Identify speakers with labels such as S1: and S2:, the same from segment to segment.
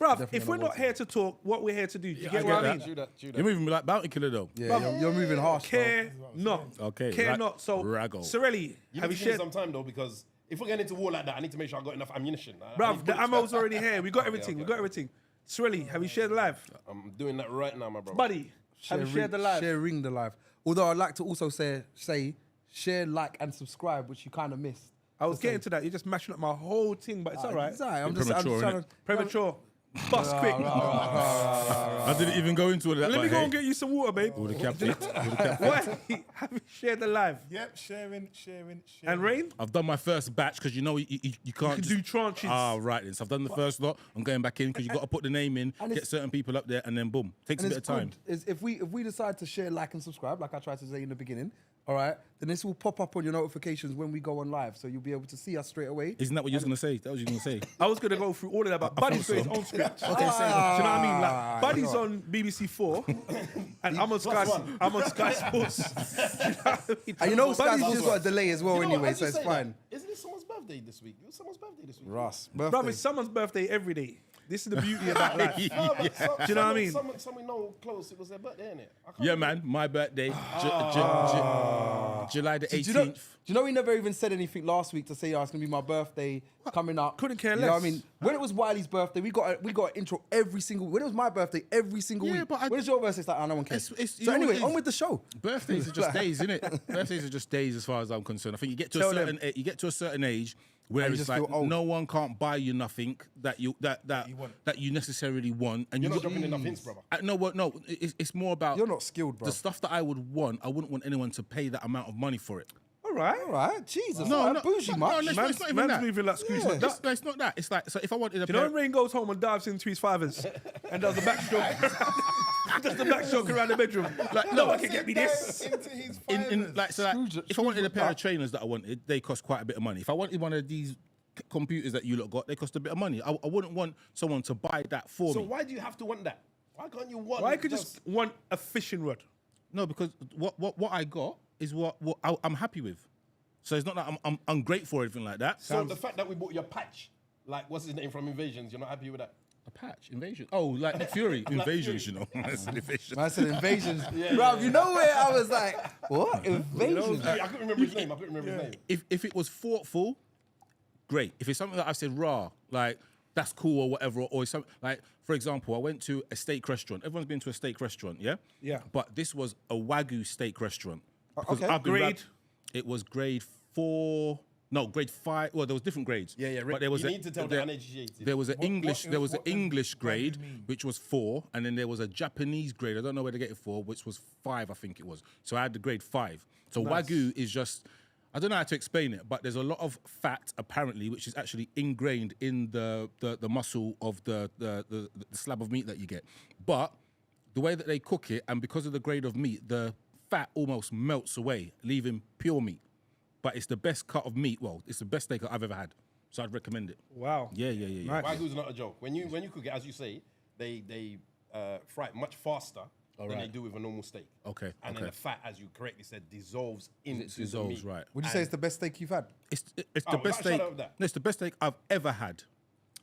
S1: Bruv, if we're not here to talk, what we're here to do, do you get what I mean?
S2: True that.
S3: You're moving like Bounty Killer though.
S4: Yeah, you're moving harsh.
S1: Care not.
S3: Okay,
S1: Care
S3: like
S1: not. So,
S3: Raggo.
S1: Sirelli,
S2: You
S1: have
S2: need
S1: you
S2: to give me
S1: shared?
S2: some time though, because if we're getting into war like that, I need to make sure I got enough ammunition.
S1: Bruv, the ammo's already here. We got everything. We got everything. Sirelli, have you shared the live?
S2: I'm doing that right now, my brother.
S1: Buddy, have you shared the live?
S4: Sharing the live. Although I'd like to also say share, like, and subscribe, which you kind of missed.
S1: I was getting to that. You're just mashing up my whole thing, but it's all right.
S4: It's all right. I'm
S3: Premature,
S4: just trying
S3: innit?
S4: to...
S1: Premature. Bust quick.
S3: I didn't even go into all of that.
S1: Let me
S3: but
S1: go
S3: hey,
S1: and get you some water, babe.
S3: all the captain.
S1: Why? Have you shared the live?
S5: Yep, sharing.
S1: And Rain?
S3: I've done my first batch because you know you can't
S1: You can
S3: just,
S1: do tranches.
S3: Ah, right then. So I've done the first lot. I'm going back in because you got to put the name in,
S4: And
S3: get
S4: it's-
S3: certain people up there, and then boom, takes a
S4: And
S3: bit of time.
S4: Is if we decide to share, like, and subscribe, like I tried to say in the beginning, all right, then this will pop up on your notifications when we go on live, so you'll be able to see us straight away.
S3: Isn't that what you was gonna say? That was you gonna say.
S1: I was going to go through all of that, but Buddy's got his own script. Okay, do you know what I mean? Like, Buddy's on BBC 4, and I'm on Sky Sports. Do you know what I mean?
S4: And you know, Sky's
S1: Buddy's
S4: just got a delay as well
S2: You know what,
S4: anyway,
S2: as
S4: so
S2: you
S4: it's
S2: say
S4: fine.
S2: that, isn't it someone's birthday this week? It was someone's birthday this week.
S4: Ross,
S1: Bruv,
S4: birthday.
S1: it's someone's birthday every day. This is the beauty about life. Do
S2: No, but
S1: you know what I mean?
S2: Someone we know close, it was their birthday, innit?
S3: Yeah, man. My birthday, July the
S4: Do you know?
S3: 18th.
S4: Do you know we never even said anything last week to say, oh, it's gonna be my birthday coming up?
S1: Couldn't care
S4: You know what I
S1: less.
S4: mean? When it was Wiley's birthday, we got an intro every single. When it was my birthday, every single
S3: Yeah,
S4: week.
S3: but
S4: When it's your birthday, it's like, oh, no one cares.
S3: It's- you
S4: So
S3: know what
S4: anyway,
S3: it
S4: on
S3: is?
S4: with the show.
S3: Birthdays are just days, innit? Birthdays are just days as far as I'm concerned. I think you get to
S1: Tell
S3: a
S1: them.
S3: certain you get to a certain age where
S4: And you
S3: it's
S4: just
S3: like
S4: feel old.
S3: no one can't buy you nothing that you necessarily want, and
S2: You're
S3: you
S2: not dropping enough hints, brother.
S3: no, it's more about
S4: You're not skilled, bro.
S3: the stuff that I would want. I wouldn't want anyone to pay that amount of money for it.
S1: All right.
S4: All right, Jesus.
S3: No,
S4: No, bougie, much.
S3: no, it's not even
S1: Man's
S3: that.
S1: moving like Scrooge.
S4: Yeah.
S1: McDuck.
S3: No, it's not that. It's like, so if I wanted a
S1: Do you know
S3: pair,
S1: when Rain goes home and dives into his fathers and does the backstroke? Does the backstroke around the bedroom? Like, no one can get me this.
S5: Into his
S3: in like, so like,
S4: Scrooge-
S3: if I wanted a pair
S4: McDuck.
S3: of trainers that I wanted, they cost quite a bit of money. If I wanted one of these computers that you lot got, they cost a bit of money. I wouldn't want someone to buy that for
S2: So
S3: me.
S2: why do you have to want that? Why can't you want?
S1: Why could you just want a fishing rod?
S3: No, because what I got is what I'm happy with. So it's not that I'm ungrateful or anything like that.
S2: So the fact that we bought your patch, like what's his name from Invasions, you're not happy with that?
S3: A patch invasion. Oh, like Nick Fury invasions, you know. That's an invasion.
S4: I said invasions. Bro, you know where I was like, what? Invasions?
S2: I couldn't remember his name.
S3: If it was thoughtful, great. If it's something that I said raw, like that's cool or whatever, or something like, for example, I went to a steak restaurant. Everyone's been to a steak restaurant, yeah?
S1: Yeah.
S3: But this was a Wagyu steak restaurant. Because
S4: okay.
S3: I've been
S1: Grade?
S3: it was grade 4. No, grade 5. Well, there was different grades.
S4: Yeah.
S3: But there was
S2: You need to tell the uneducated.
S3: There was an English. There was an
S5: what does
S3: English
S5: Wagyu
S3: grade,
S5: mean?
S3: which was 4, and then there was a Japanese grade. I don't know where to get it for, which was 5, I think it was. So I had the grade 5. So Wagyu is just, I don't know how to explain it, but there's a lot of fat apparently, which is actually ingrained in the muscle of the slab of meat that you get. But the way that they cook it, and because of the grade of meat, the fat almost melts away, leaving pure meat. But it's the best cut of meat. Well, it's the best steak I've ever had. So I'd recommend it.
S1: Wow.
S3: Yeah.
S1: Nice.
S2: Wagyu's not a joke. When you cook it, as you say, they fry it much faster than they do with a normal steak.
S3: Okay,
S2: And then
S3: okay.
S2: the fat, as you correctly said, dissolves into
S3: It dissolves,
S2: the meat.
S3: right.
S4: Would you say it's the best steak you've had?
S3: It's
S2: Oh,
S3: the best
S2: like, shut
S3: steak.
S2: up with that.
S3: No, it's the best steak I've ever had.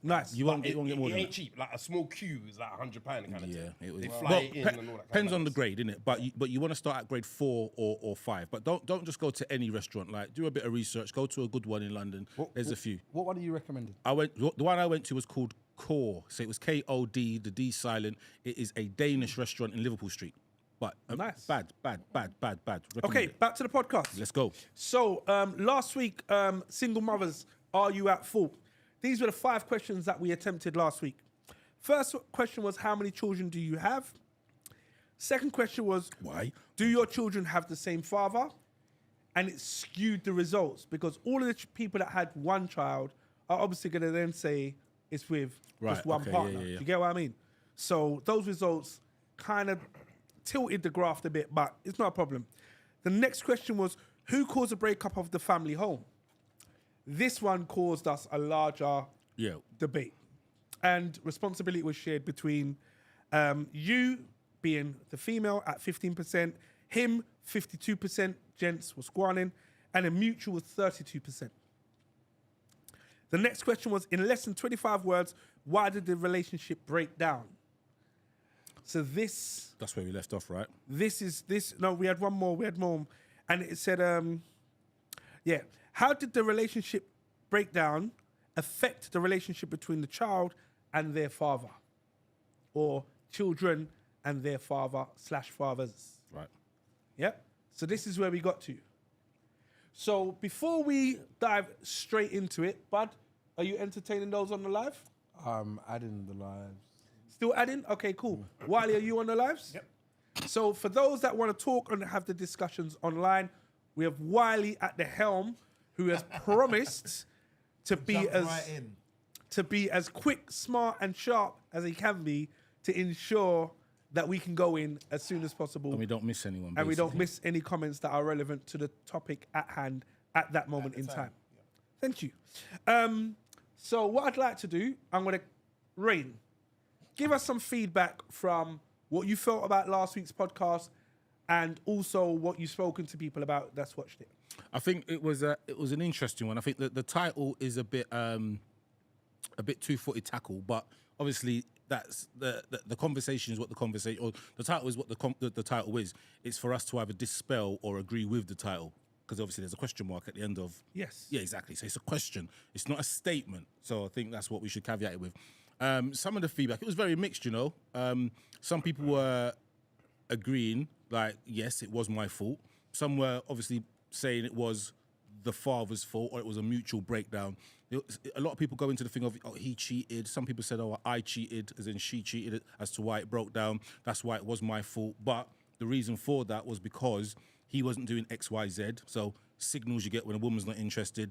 S1: Nice.
S3: You won't get more
S2: It
S3: than
S2: ain't
S3: that.
S2: cheap. Like a small cube is like £100 kind of
S3: Yeah,
S2: thing.
S3: it was.
S2: They fly
S3: Well,
S2: it in and all that.
S3: depends on the grade, innit? But you want to start at grade 4 or 5. But don't just go to any restaurant. Like, do a bit of research. Go to a good one in London. There's a few.
S4: What one are you recommending?
S3: The one I went to was called Core. So it was KOD. The D silent. It is a Danish restaurant in Liverpool Street. But
S1: Nice.
S3: bad. Recommend
S1: Okay,
S3: it.
S1: back to the podcast.
S3: Let's go.
S1: So last week, single mothers, are you at fault? These were the 5 questions that we attempted last week. First question was, how many children do you have? Second question was,
S3: Why?
S1: do your children have the same father? And it skewed the results because all of the people that had one child are obviously going to then say it's with
S3: Right,
S1: just one
S3: okay,
S1: partner.
S3: yeah.
S1: Do you get what I mean? So those results kind of tilted the graph a bit, but it's not a problem. The next question was, who caused the breakup of the family home? This one caused us a larger
S3: Yeah.
S1: debate. And responsibility was shared between you being the female at 15%, him 52%, gents was squanning, and a mutual was 32%. The next question was, in less than 25 words, why did the relationship break down? So this...
S3: That's where we left off, right?
S1: No, we had one more. And it said, how did the relationship breakdown affect the relationship between the child and their father? Or children and their father/fathers?
S3: Right.
S1: Yep. So this is where we got to. So before we dive straight into it, Bud, are you entertaining those on the live?
S4: Adding the lives.
S1: Still adding? Okay, cool. Wiley, are you on the lives?
S2: Yep.
S1: So for those that want to talk and have the discussions online, we have Wiley at the helm, who has promised to be as quick, smart, and sharp as he can be to ensure that we can go in as soon as possible.
S3: And we don't miss anyone.
S1: And we don't miss any comments that are relevant to the topic at hand at that moment in time.
S2: Yeah.
S1: Thank you. So what I'd like to do, I'm going to, Rain, give us some feedback from what you felt about last week's podcast and also what you've spoken to people about that's watched it.
S3: I think it was an interesting one. I think that the title is a bit two-footed tackle, but obviously that's the conversation is what the conversation, or the title is what the title is. It's for us to either dispel or agree with the title, because obviously there's a question mark at the end of.
S1: Yes.
S3: Yeah, exactly. So it's a question. It's not a statement. So I think that's what we should caveat it with. Some of the feedback, it was very mixed, you know. Some people were agreeing, like, yes, it was my fault. Some were obviously saying it was the father's fault or it was a mutual breakdown. A lot of people go into the thing of, oh, he cheated. Some people said, oh, I cheated, as in she cheated, as to why it broke down. That's why it was my fault. But the reason for that was because he wasn't doing X, Y, Z. So signals you get when a woman's not interested,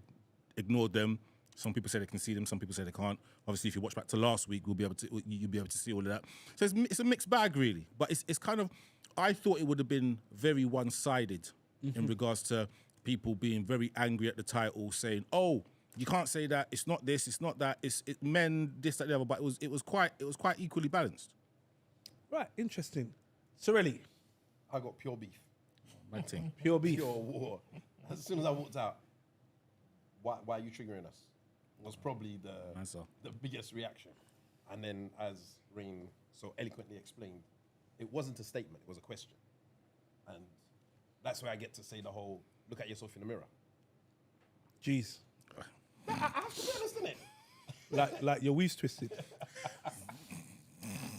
S3: ignore them. Some people say they can see them. Some people say they can't. Obviously, if you watch back to last week, you'll be able to see all of that. So it's a mixed bag, really. But it's kind of, I thought it would have been very one-sided in regards to people being very angry at the title, saying, "Oh, you can't say that. It's not this. It's not that. It's men this, that, the other." But it was quite equally balanced.
S1: Right, interesting. Sirelli,
S2: I got pure beef.
S3: My thing.
S1: pure beef.
S2: Pure war. As soon as I walked out, why are you triggering us? Was probably the biggest reaction. And then, as Rain so eloquently explained, it wasn't a statement, it was a question. And that's where I get to say the whole, look at yourself in the mirror.
S1: Jeez.
S2: I have to be honest, innit?
S1: Like your weave's twisted.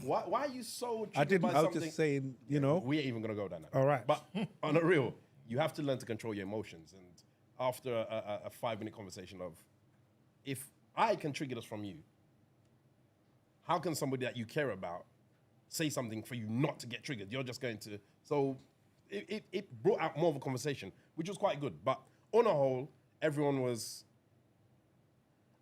S2: Why are you so triggered
S1: I didn't.
S2: by
S1: I was
S2: something?
S1: just saying, you know.
S2: We ain't even going to go down that.
S1: All right.
S2: But on a real, you have to learn to control your emotions. And after a 5-minute conversation of, if I can trigger this from you, how can somebody that you care about say something for you not to get triggered? You're just going to... So it brought out more of a conversation, which was quite good. But on a whole, everyone was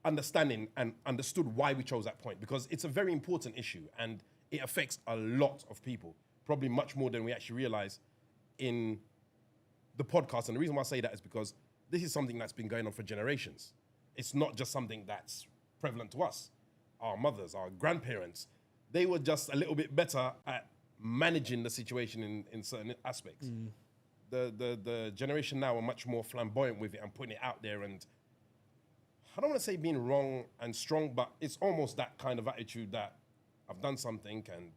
S2: understanding and understood why we chose that point, because it's a very important issue and it affects a lot of people, probably much more than we actually realize in the podcast. And the reason why I say that is because this is something that's been going on for generations. It's not just something that's prevalent to us. Our mothers, our grandparents, they were just a little bit better at managing the situation in certain aspects. The generation now are much more flamboyant with it and putting it out there, and I don't want to say being wrong and strong, but it's almost that kind of attitude that I've done something and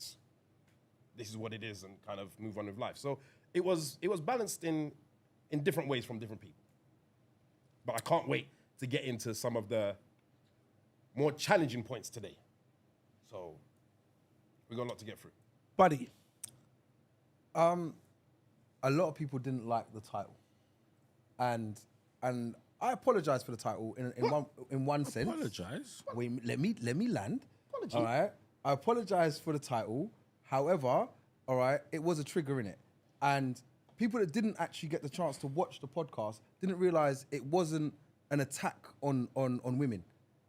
S2: this is what it is, and kind of move on with life. So it was balanced in different ways from different people. But I can't wait to get into some of the more challenging points today. So we've got a lot to get through.
S1: Buddy.
S4: A lot of people didn't like the title, and I apologize for the title in one sense.
S3: Apologize.
S4: Wait, let me land.
S2: Apology.
S4: All right, I apologize for the title. However, all right, it was a trigger in it, and people that didn't actually get the chance to watch the podcast didn't realize it wasn't an attack on women,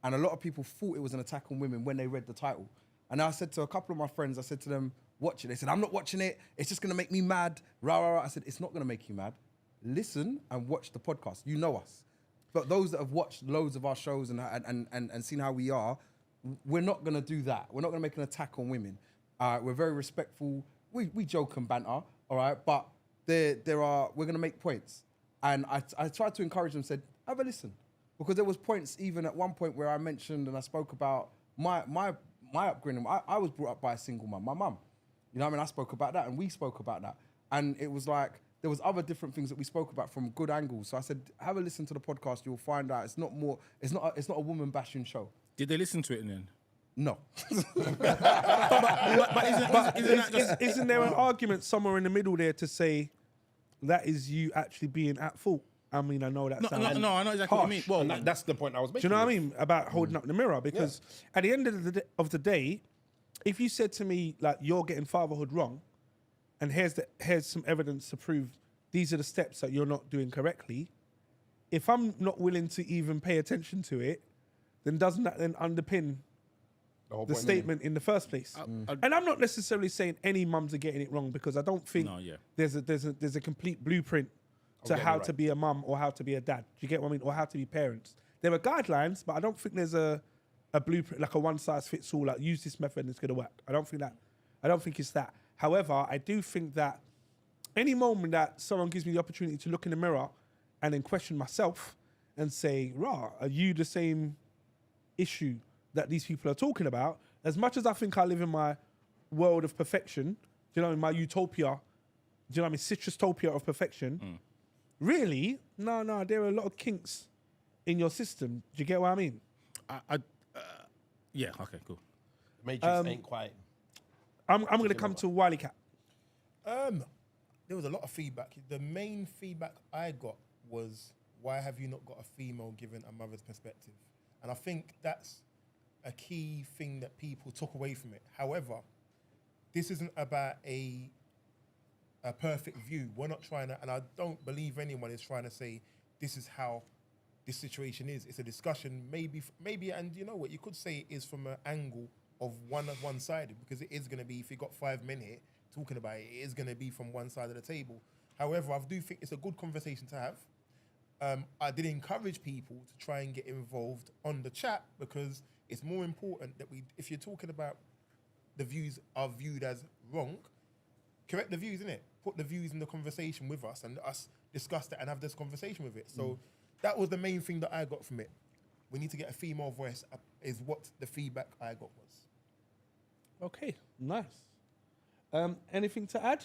S4: and a lot of people thought it was an attack on women when they read the title. And I said to a couple of my friends, I said to them, watch it. They said, I'm not watching it. It's just going to make me mad. Rah, rah, rah. I said, it's not going to make you mad. Listen and watch the podcast. You know us. But those that have watched loads of our shows and seen how we are, we're not going to do that. We're not going to make an attack on women. We're very respectful. We joke and banter, all right? But we're going to make points. And I tried to encourage them, said, have a listen. Because there was points even at one point where I mentioned and I spoke about my upbringing. I was brought up by a single mum, my mum. You know what I mean? I spoke about that and we spoke about that. And it was like, there was other different things that we spoke about from good angles. So I said, have a listen to the podcast. You'll find out it's not a woman bashing show.
S3: Did they listen to it and then?
S4: No.
S1: Isn't there an argument somewhere in the middle there to say that is you actually being at fault? I mean, I know that sounds
S3: I know exactly what you mean. Well,
S2: And that's the point I was
S1: do
S2: making.
S1: you know what I mean about holding up the mirror? Because at the end of the day, if you said to me like you're getting fatherhood wrong, and here's some evidence to prove these are the steps that you're not doing correctly, if I'm not willing to even pay attention to it, then doesn't that then underpin
S2: whole
S1: the
S2: point,
S1: statement in the first place? And I'm not necessarily saying any mums are getting it wrong, because I don't think there's a complete blueprint to how to be a mum or how to be a dad. Do you get what I mean? Or how to be parents. There are guidelines, but I don't think there's a blueprint, like a one size fits all, like use this method and it's gonna work. I don't think it's that. However, I do think that any moment that someone gives me the opportunity to look in the mirror and then question myself and say, are you the same issue that these people are talking about? As much as I think I live in my world of perfection, do you know, in my utopia, do you know what I mean, citrus-topia of perfection, really, no, there are a lot of kinks in your system. Do you get what I mean?
S3: Yeah, okay, cool.
S2: Matrix ain't quite.
S1: I'm going to come to Wileycat.
S5: There was a lot of feedback. The main feedback I got was, why have you not got a female giving a mother's perspective? And I think that's a key thing that people took away from it. However, this isn't about a perfect view. We're not trying to, and I don't believe anyone is trying to say this is how this situation is. It's a discussion, maybe, and you know what, you could say it is from an angle of one-sided, because it is going to be, if you got 5 men here talking about it, it is going to be from one side of the table. However, I do think it's a good conversation to have. I did encourage people to try and get involved on the chat, because it's more important that if you're talking about the views are viewed as wrong, correct the views, innit? Put the views in the conversation with us and us discuss that and have this conversation with it. So that was the main thing that I got from it. We need to get a female voice, is what the feedback I got was.
S1: Okay, nice. Anything to add,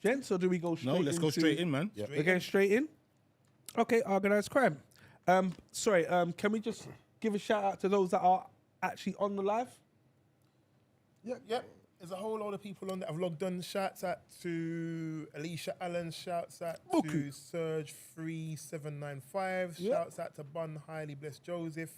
S1: gents, or do we go straight
S3: No, let's go straight in, man.
S2: Yeah.
S1: We're going straight in? Okay, organised crime. Sorry, can we just give a shout out to those that are actually on the live?
S5: Yep. There's a whole load of people on that have logged on. Shouts out to Alicia Allen. Shouts out to Surge3795.
S1: Yep.
S5: Shouts out to Bun Highly Blessed Joseph,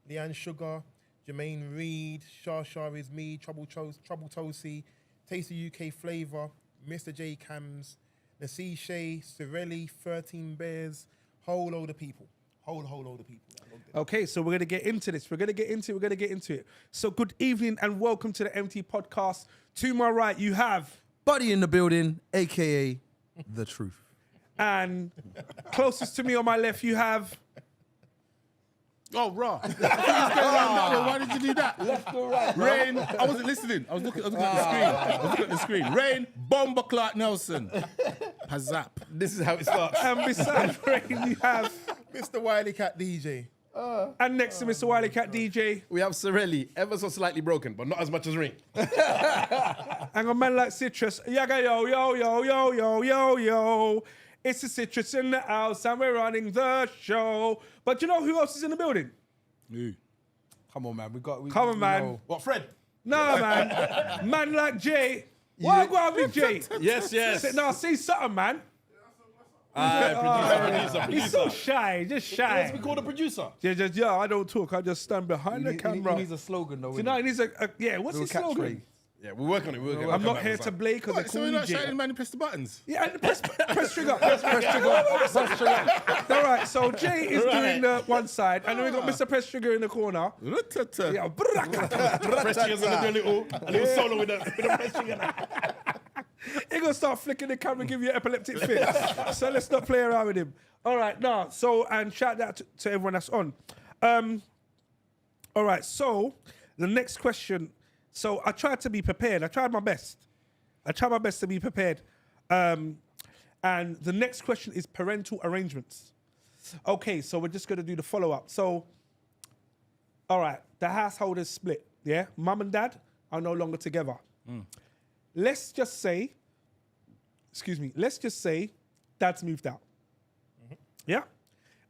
S5: Leanne Sugar, Jermaine Reed, Shar is me, Trouble Tosi, Tasty UK Flavour, Mr. J Cams, Nasee Shay, Sirelli, 13 Bears, whole load of people. Whole load of people.
S1: Okay, so we're going to get into this. We're going to get into it. So good evening and welcome to the eMpTy podcast. To my right, you have...
S4: Buddy in the building, a.k.a. The Truth.
S1: And closest to me on my left, you have...
S3: Oh, raw. Why did you do that?
S1: Left or right?
S3: Rain. I wasn't listening. I was looking at the screen. Rain. Bomber Clark Nelson. Pazap.
S2: This is how it starts.
S1: And beside Rain, you have...
S5: Mr. Wileycat DJ.
S1: And next to Mr. Wileycat DJ...
S2: We have Sirelli, ever so slightly broken, but not as much as Ring.
S1: And a man like Citrus, yaga yo, yo, yo, yo, yo, yo, yo. It's a Citrus in the house and we're running the show. But you know who else is in the building?
S3: Ooh.
S4: Come on, man.
S1: Come on, man.
S4: know.
S2: What, Fred?
S1: Nah, man. Man like Jay. Why go on with Jay?
S2: Yes.
S1: No, say something, man.
S2: Producer.
S1: He's so shy, just shy.
S2: Let's be called a producer.
S1: Yeah, I don't talk. I just stand behind the camera.
S4: He needs a slogan, though.
S1: So now he needs what's
S4: Little
S1: his slogan?
S4: catchphrase.
S2: Yeah, we're working on it.
S1: I'm not here to blame because I
S3: So
S1: call
S3: we're
S1: you
S3: not
S1: Jay.
S3: shouting, man, and press the buttons.
S1: Yeah, and press trigger. Press trigger. All right, so Jay is doing the one side, and then we got Mr. Press Trigger in the corner. Yeah,
S2: Press triggers and do a little solo with the press trigger.
S1: He's going to start flicking the camera and give you an epileptic fit. So let's not play around with him. All right, now, so, and shout out to everyone that's on. All right, so the next question. So I tried to be prepared. I tried my best to be prepared. And the next question is parental arrangements. Okay, so we're just going to do the follow-up. So, all right, the household is split, yeah? Mum and dad are no longer together. Let's just say, dad's moved out. Yeah?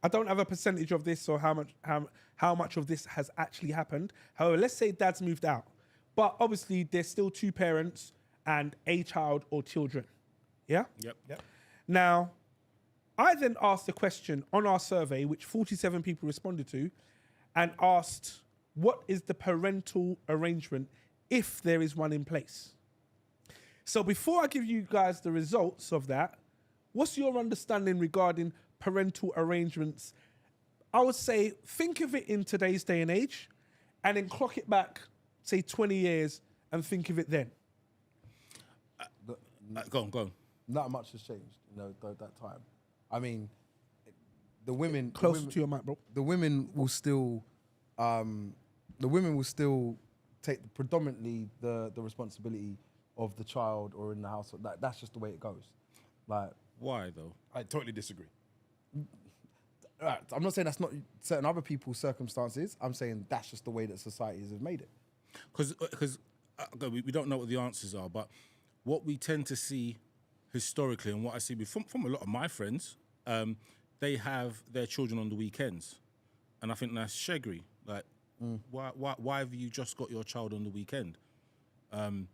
S1: I don't have a percentage of this or how much of this has actually happened. However, let's say dad's moved out. But obviously, there's still two parents and a child or children. Yeah?
S3: Yep.
S1: Now, I then asked a question on our survey, which 47 people responded to, and asked, what is the parental arrangement if there is one in place? So before I give you guys the results of that, what's your understanding regarding parental arrangements? I would say, think of it in today's day and age, and then clock it back, say 20 years, and think of it then.
S3: Go on.
S4: Not much has changed, that time. I mean, the women
S1: Closer to your mic, bro.
S4: The women will still, take predominantly the responsibility of the child or in the household. That's just the way it goes. Like,
S3: Why though?
S2: I totally disagree.
S4: right, I'm not saying that's not certain other people's circumstances. I'm saying that's just the way that societies have made it.
S3: Because we don't know what the answers are, but what we tend to see historically, and what I see from a lot of my friends, they have their children on the weekends, and I think that's shaggy. Like, why have you just got your child on the weekend?
S1: But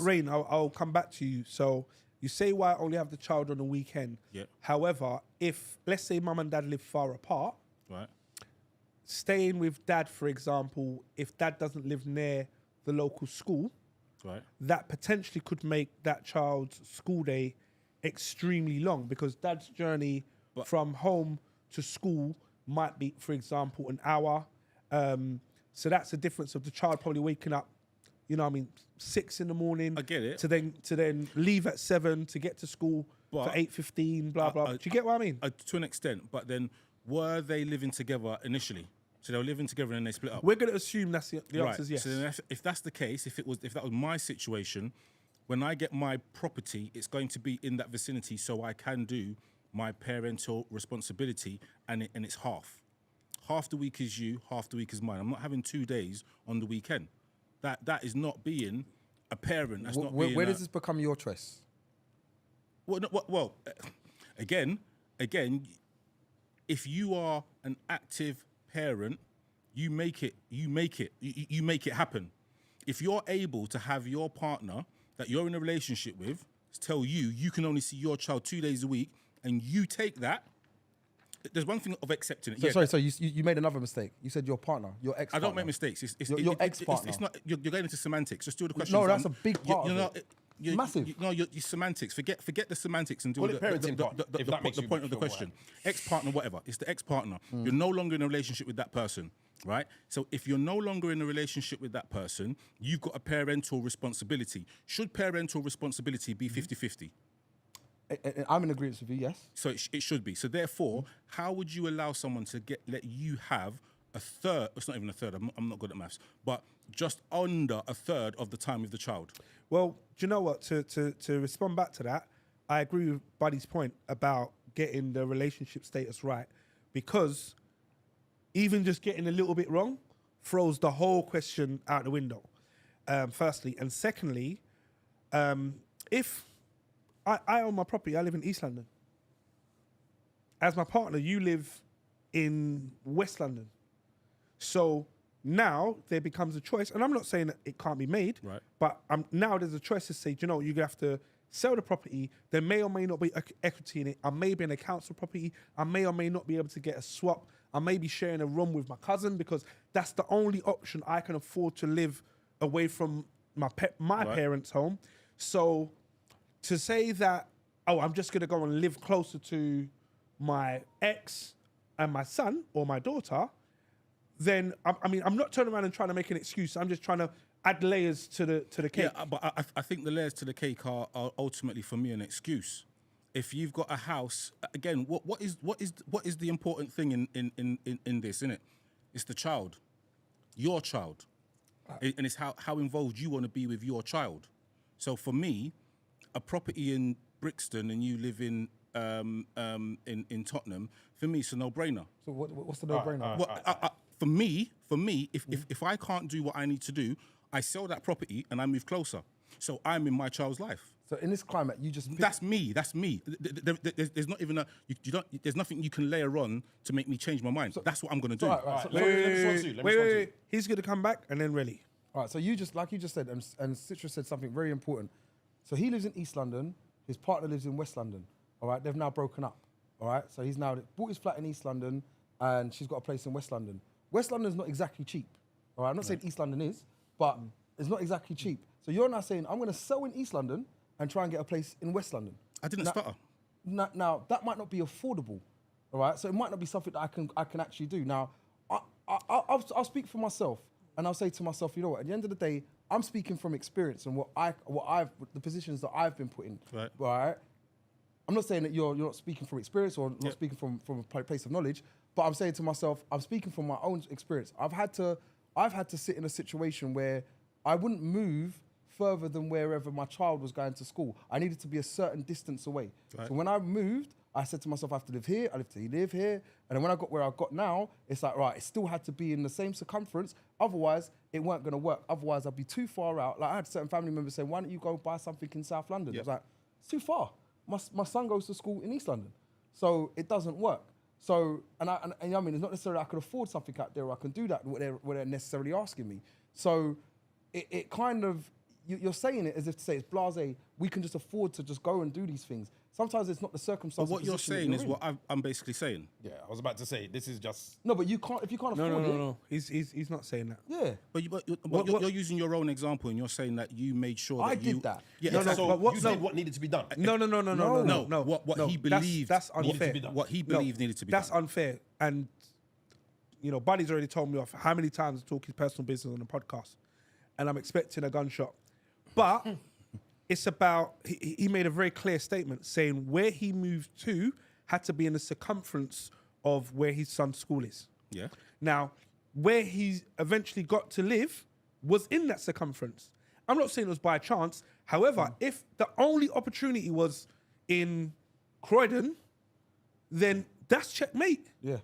S1: Rain, I'll come back to you. So you say why only have the child on the weekend.
S3: Yeah.
S1: However, if let's say mum and dad live far apart,
S3: Right.
S1: staying with dad, for example, if dad doesn't live near the local school,
S3: Right.
S1: that potentially could make that child's school day extremely long because dad's journey from home to school might be, for example, an hour. So that's the difference of the child probably waking up, 6 in the morning.
S3: I get it.
S1: To then leave at 7 to get to school for
S3: But
S1: 8:15. Blah blah. Do you get what I mean?
S3: To an extent, but then were they living together initially? So they were living together and then they split up.
S1: We're going to assume that's the answer is yes.
S3: So then if that's the case, if that was my situation, when I get my property, it's going to be in that vicinity, so I can do my parental responsibility, and it's half. Half the week is you, half the week is mine. I'm not having 2 days on the weekend. That is not being a parent. That's not being.
S4: Where does this become your choice?
S3: Well, again, if you are an active parent, you make it happen. If you're able to have your partner that you're in a relationship with tell you can only see your child 2 days a week, and you take that, there's one thing of accepting it.
S4: So you made another mistake. You said your partner, your ex-partner.
S3: I don't make mistakes.
S4: Your ex-partner.
S3: It's not. You're going into semantics. Just do the question.
S4: No, that's a big part of it. Massive.
S3: Your semantics. Forget the semantics and do
S2: Call it parenting part, if that makes
S3: the
S2: you
S3: point of the
S2: feel
S3: question. Ex-partner, whatever. It's the ex-partner. You're no longer in a relationship with that person, right? So if you're no longer in a relationship with that person, you've got a parental responsibility. Should parental responsibility be 50-50?
S4: I'm in agreement with you, yes.
S3: So it should be. So therefore, how would you allow someone to let you have a third? It's not even a third. I'm not good at maths, but just under a third of the time with the child.
S1: Well, do you know what? To respond back to that, I agree with Buddy's point about getting the relationship status right, because even just getting a little bit wrong throws the whole question out the window. Firstly, and secondly, if I own my property, I live in East London. As my partner, you live in West London. So now there becomes a choice, and I'm not saying that it can't be made,
S3: Right.
S1: but now there's a choice to say, you're going to have to sell the property. There may or may not be equity in it. I may be in a council property. I may or may not be able to get a swap. I may be sharing a room with my cousin because that's the only option I can afford to live away from my
S3: Right.
S1: parents' home. So to say that, I'm just going to go and live closer to my ex and my son or my daughter, then I'm not turning around and trying to make an excuse. I'm just trying to add layers to the cake.
S3: Yeah, but I think the layers to the cake are ultimately for me an excuse. If you've got a house, again, what is the important thing in this, innit? It's the child, your child, and it's how involved you want to be with your child. So for me, a property in Brixton and you live in in Tottenham, for me, it's a no-brainer.
S4: So what's the no-brainer?
S3: Well, for me, if I can't do what I need to do, I sell that property and I move closer. So I'm in my child's life.
S4: So in this climate, you just
S3: That's me. There's not even there's nothing you can layer on to make me change my mind. That's what I'm gonna do.
S1: Wait. He's gonna come back and then really.
S4: All right, so you just, like you just said, and Citra said something very important. So he lives in East London, his partner lives in West London, all right? They've now broken up, all right? So he's now bought his flat in East London and she's got a place in West London. West London's not exactly cheap, all right? I'm not saying East London is, but it's not exactly cheap. So you're now saying, I'm gonna sell in East London and try and get a place in West London.
S3: I didn't stutter.
S4: Now, that might not be affordable, all right? So it might not be something that I can actually do. Now, I'll speak for myself. And I'll say to myself, you know what? At the end of the day, I'm speaking from experience and the positions that I've been put in. Right. I'm not saying that you're not speaking from experience or not speaking from a place of knowledge, but I'm saying to myself, I'm speaking from my own experience. I've had to sit in a situation where I wouldn't move further than wherever my child was going to school. I needed to be a certain distance away. So when I moved, I said to myself, I have to live here, I have to live here. And then when I got where I got now, it's like, right, it still had to be in the same circumference. Otherwise, it weren't going to work. Otherwise, I'd be too far out. Like I had certain family members saying, why don't you go buy something in South London? I was like, it's too far. My son goes to school in East London. So it doesn't work. So, and I mean, it's not necessarily I could afford something out there or I can do that what they're necessarily asking me. So it kind of, you're saying it as if to say it's blasé. We can just afford to just go and do these things. Sometimes it's not the circumstance.
S3: But what you're saying is what I'm basically saying.
S2: Yeah, I was about to say, this is just...
S4: No, but you can't, if you can't afford it.
S1: No. He's not saying that.
S4: Yeah.
S3: But you're using your own example and you're saying that you made sure that
S4: I did that.
S3: Yeah,
S2: No,
S3: exactly.
S2: so you did what needed to be done.
S1: No.
S3: What he believed.
S1: That's unfair.
S3: What he believed needed to be
S1: That's
S3: done.
S1: unfair. And, you know, Buddy's already told me off how many times I talk his personal business on the podcast. And I'm expecting a gunshot. But... it's about, he made a very clear statement saying where he moved to had to be in the circumference of where his son's school is.
S3: Yeah.
S1: Now, where he eventually got to live was in that circumference. I'm not saying it was by chance. However, if the only opportunity was in Croydon, then that's checkmate.
S4: Yeah.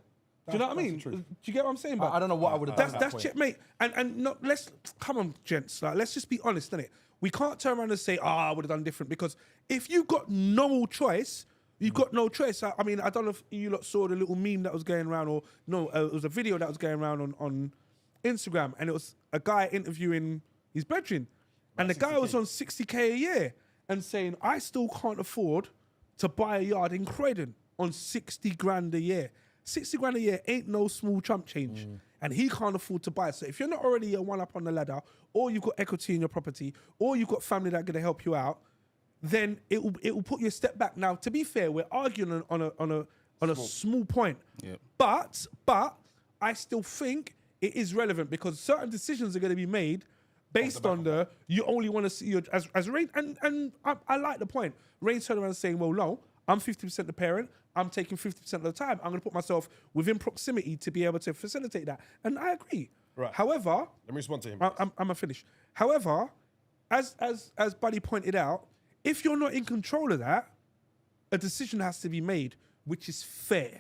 S1: Do you know what I mean? Do you get what I'm saying?
S4: I don't know what I would have done.
S1: That's checkmate. And no, come on, gents. Like, let's just be honest, innit? We can't turn around and say, I would have done different, because if you've got no choice, you've got no choice. I mean, I don't know if you lot saw the little meme that was going around, or no, it was a video that was going around on Instagram, and it was a guy interviewing his brethren, and the guy was on 60K a year and saying, I still can't afford to buy a yard in Croydon on 60 grand a year. 60 grand a year ain't no small chump change. And he can't afford to buy it. So if you're not already a one up on the ladder, or you've got equity in your property, or you've got family that are going to help you out, then it will put you a step back. Now, to be fair, we're arguing on a small point. Yep. But I still think it is relevant, because certain decisions are going to be made based on you only want to see your, as Rain, and I like the point. Rain turned around saying, well, no, I'm 50% the parent. I'm taking 50% of the time. I'm going to put myself within proximity to be able to facilitate that. And I agree.
S2: Right.
S1: However...
S2: Let me respond to him.
S1: I'm going to finish. However, as Buddy pointed out, if you're not in control of that, a decision has to be made, which is fair. Do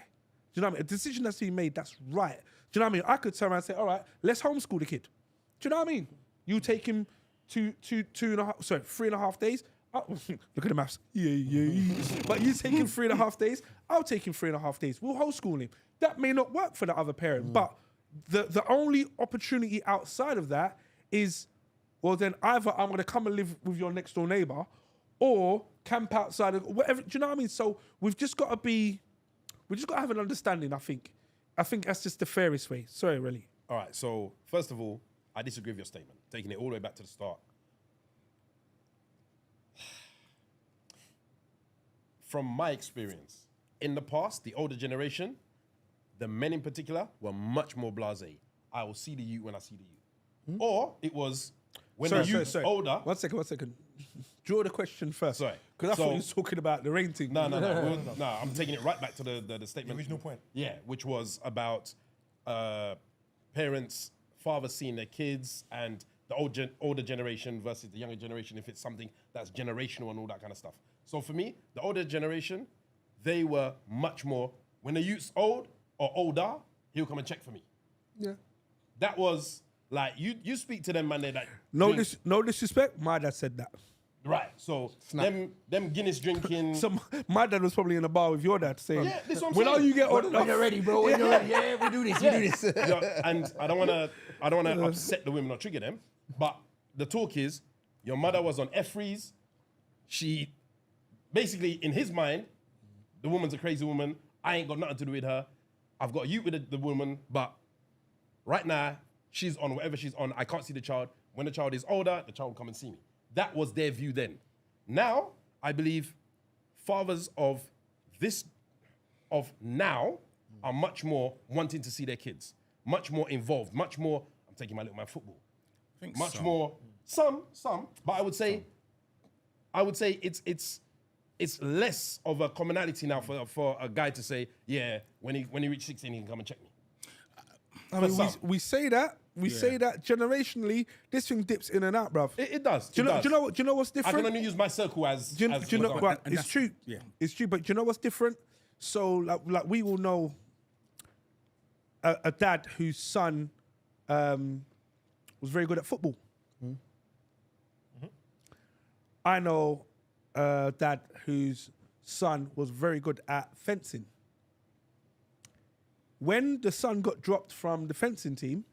S1: you know what I mean? A decision has to be made that's right. Do you know what I mean? I could turn around and say, all right, let's homeschool the kid. Do you know what I mean? You take him 3.5 days. Oh, look at the maths. Yeah. But you take him 3.5 days. I'll take him 3.5 days. We'll homeschool him. That may not work for the other parent, but the only opportunity outside of that is, well, then either I'm going to come and live with your next door neighbor, or camp outside, of whatever. Do you know what I mean? So we've just got to have an understanding. I think that's just the fairest way. Sorry, really.
S2: All right. So first of all, I disagree with your statement. Taking it all the way back to the start. From my experience, in the past, the older generation, the men in particular, were much more blasé. I will see the youth when I see the youth. Or it was when the youth's older.
S1: One second. Draw the question first.
S2: Sorry.
S1: Because I thought you was talking about the rain thing.
S2: No. I'm taking it right back to the statement.
S5: The original point.
S2: Yeah, which was about parents, fathers seeing their kids, and the older generation versus the younger generation, if it's something that's generational and all that kind of stuff. So for me, the older generation, they were much more, when the youth's old or older, he'll come and check for me.
S1: Yeah.
S2: That was like, you speak to them, man, they're like,
S1: No,
S2: drink-
S1: no disrespect. My dad said that.
S2: right. So them Guinness drinking.
S1: So my dad was probably in a bar with your dad saying,
S2: Yeah, this is what I'm
S1: when
S2: saying.
S1: are you get old enough?
S4: When you're ready, bro. When you're ready. Yeah, we do this. We do this.
S2: And I don't wanna upset the women or trigger them, but the talk is, your mother was on F-freeze. She, basically, in his mind, the woman's a crazy woman. I ain't got nothing to do with her. I've got you with the woman, but right now, she's on whatever she's on. I can't see the child. When the child is older, the child will come and see me. That was their view then. Now, I believe fathers of now are much more wanting to see their kids, much more involved, much more, I'm taking my little man football.
S3: I think
S2: Much
S3: some.
S2: more, some, but I would say it's less of a commonality now for a guy to say, yeah, when he reaches 16, he can come and check me.
S1: I mean,
S2: some.
S1: we say that. We say that generationally, this thing dips in and out, bruv.
S2: It does.
S1: Do you know what's
S2: I
S1: different?
S2: can only use my circle as.
S1: Do you know,
S2: example.
S1: right,
S3: and
S1: it's
S3: that's-
S1: true.
S3: yeah.
S1: It's true. But do you know what's different? So, like we all know a dad whose son was very good at football. I know a dad whose son was very good at fencing. When the son got dropped from the fencing team,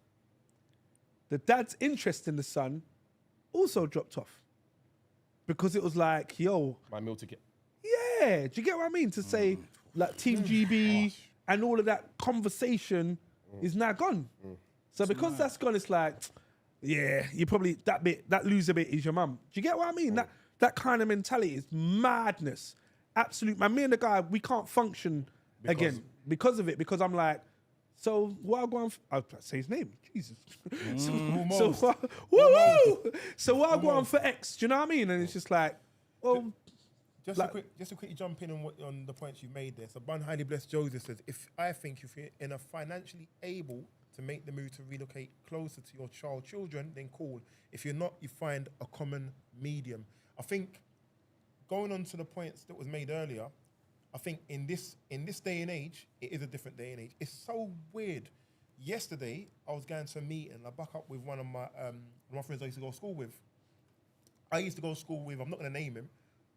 S1: the dad's interest in the son also dropped off. Because it was like, yo,
S2: My meal ticket.
S1: yeah, do you get what I mean? To say like Team GB and all of that conversation is now gone. So because that's gone, it's like, yeah, you probably that loser bit is your mum. Do you get what I mean? That kind of mentality is madness. Absolute man. Me and the guy, we can't function again because of it. Because I'm like, so what I go on? I'll say his name. Jesus. So what I go on for X? Do you know what I mean? And it's just like, well.
S5: Just to quickly jump in on the points you made there. So Bun Highly Blessed Joseph says, if you're in a financially able to make the move to relocate closer to your children, then cool. If you're not, you find a common medium. I think going on to the points that was made earlier, I think in this day and age, it is a different day and age. It's so weird. Yesterday, I was going to a meeting. I buck up with one of my friends I used to go to school with. I used to go to school with, I'm not going to name him,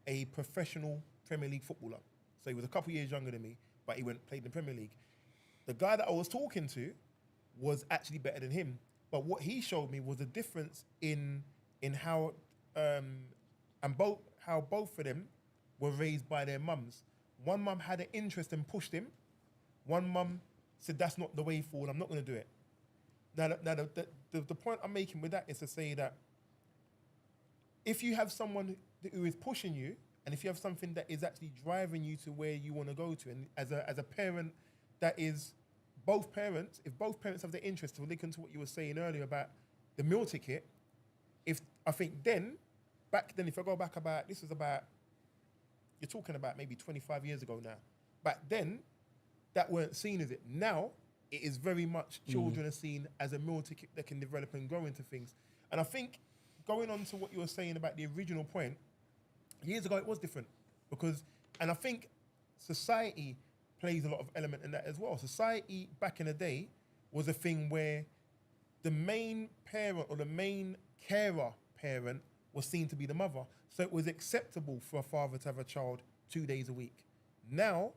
S5: a professional Premier League footballer. So he was a couple years younger than me, but he played in the Premier League. The guy that I was talking to was actually better than him. But what he showed me was a difference in how both of them were raised by their mums. One mum had an interest and pushed him. One mum said, that's not the way forward, I'm not going to do it. Now, the point I'm making with that is to say that if you have someone who is pushing you, and if you have something that is actually driving you to where you want to go to, and as a parent that is both parents, if both parents have the interest to listen to what you were saying earlier about the meal ticket, if I go back about, this was about, you're talking about maybe 25 years ago now. Back then, that weren't seen as it. Now, it is very much children are seen as a meal ticket that can develop and grow into things. And I think, going on to what you were saying about the original point, years ago it was different. And I think society plays a lot of element in that as well. Society back in the day was a thing where the main parent or the main carer parent was seen to be the mother. So it was acceptable for a father to have a child 2 days a week. Now,